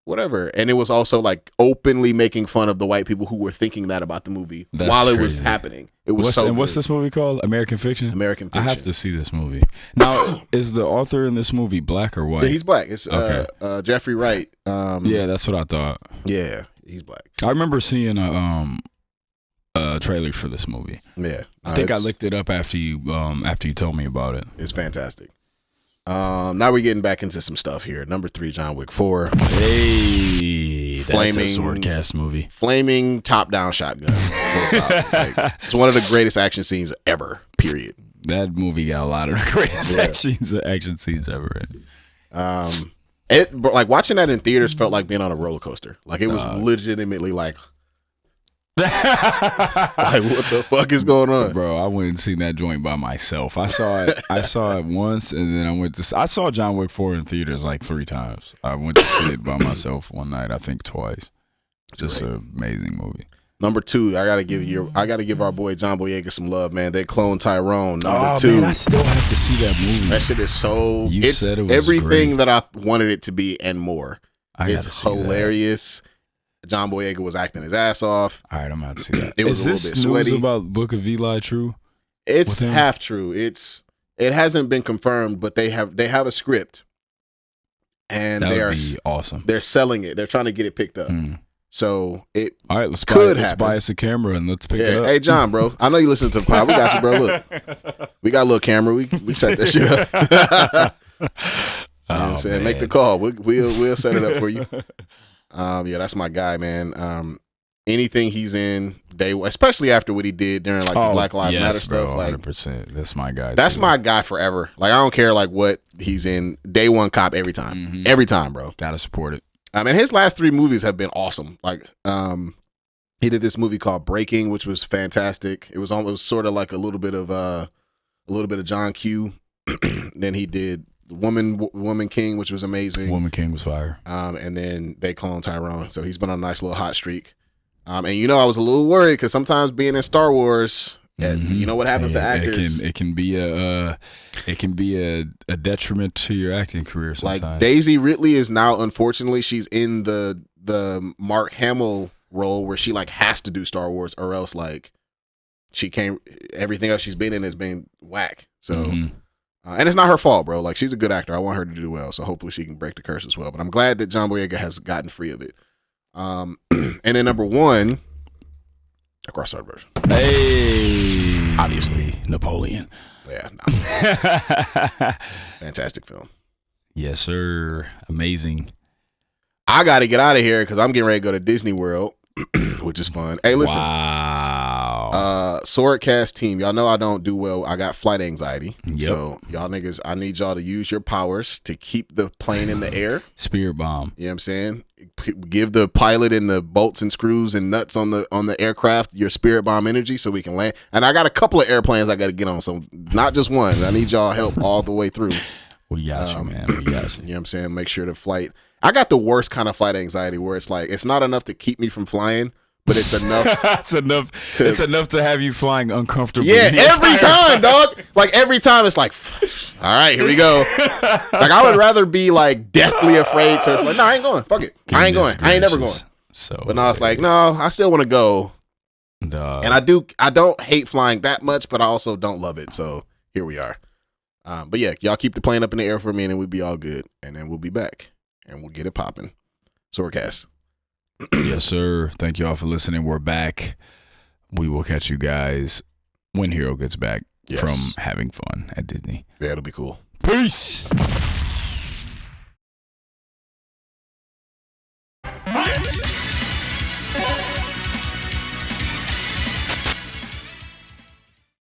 whatever. And it was also like openly making fun of the white people who were thinking that about the movie while it was happening. It was what's this movie called? American Fiction? American Fiction. I have to see this movie. Now, is the author in this movie black or white? Yeah, he's black. It's Jeffrey Wright. Yeah, that's what I thought. Yeah, he's black. I remember seeing a trailer for this movie. Yeah, I think I looked it up after you told me about it. It's fantastic. Now we're getting back into some stuff here. Number 3, John Wick 4. Hey, that's a SwordCast movie. Flaming top-down shotgun. Full stop. Like, it's one of the greatest action scenes ever. Period. That movie got a lot of the greatest action scenes ever. Like watching that in theaters felt like being on a roller coaster. Like it was legitimately like Like, what the fuck is going on? Bro, I went and seen that joint by myself. I saw it once, and then I saw John Wick 4 in theaters like 3 times. I went to see it by myself one night, I think twice. It's just an amazing movie. Number 2, I gotta give our boy John Boyega some love, man. They cloned Tyrone. Number 2. Man, I still have to see that movie. That shit is so. You it's said it was everything great. that I wanted it to be and more. It's hilarious. John Boyega was acting his ass off. All right, I'm about to see that. It was is a this little bit sweaty. news about Book of Eli true? It's half true. It hasn't been confirmed, but they have a script, and That they would are be awesome. they're selling it. They're trying to get it picked up. So it All right, let's happen. buy us a camera and let's pick it up. Hey John, bro, I know you listen to the pod. We got you, bro. Look, we got a little camera. We set that shit up. You know what I'm saying? Man. Make the call. We'll set it up for you. Yeah, that's my guy, man. Anything he's in, especially after what he did during like the Black Lives Matter stuff, bro, like 100%. That's my guy. that's too. my guy forever. Like I don't care like what he's in. Day one cop every time, every time, bro. Gotta support it. I mean, his last 3 movies have been awesome. Like, he did this movie called Breaking, which was fantastic. It was sort of like a little bit of John Q. Then he did Woman King, which was amazing. Woman King was fire. And then they cloned Tyrone, so he's been on a nice little hot streak. And I was a little worried because sometimes being in Star Wars, you know what happens to actors. It can be a detriment to your acting career sometimes. Like Daisy Ridley is now, unfortunately, she's in the Mark Hamill role where she like has to do Star Wars or else like she can't. Everything else she's been in has been whack. So. And it's not her fault, bro. Like, she's a good actor. I want her to do well, so hopefully she can break the curse as well. But I'm glad that John Boyega has gotten free of it. And then number 1, a cross-eyed version. Hey, Obviously. Napoleon. Yeah, no. Fantastic film. Yes, sir. Amazing. I got to get out of here because I'm getting ready to go to Disney World, which is fun. Hey, listen. Wow. SwordCast team, y'all know I don't do well. I got flight anxiety. Yep. So y'all niggas, I need y'all to use your powers to keep the plane in the air. Spirit bomb. You know what I'm saying? Give the pilot and the bolts and screws and nuts on the aircraft your spirit bomb energy so we can land. And I got a couple of airplanes I got to get on, so not just one. I need y'all help all the way through. We got you, man. We got you. You know what I'm saying? Make sure the flight. I got the worst kind of flight anxiety where it's like it's not enough to keep me from flying, but it's enough. It's enough to have you flying uncomfortably. Yeah, every time, dog. Like every time, it's like, all right, here we go. Like I would rather be like deathly afraid. So it's like, no, I ain't going. Fuck it, I ain't going. I ain't never going. So, but now it's like, no, I still want to go. And I don't hate flying that much, but I also don't love it. So here we are. But yeah, y'all keep the plane up in the air for a minute, and we'll be all good, and then we'll be back, and we'll get it popping. SwordCast. Yes, sir. Thank you all for listening. We're back. We will catch you guys when Hero gets back from having fun at Disney. Yeah, it'll be cool. Peace.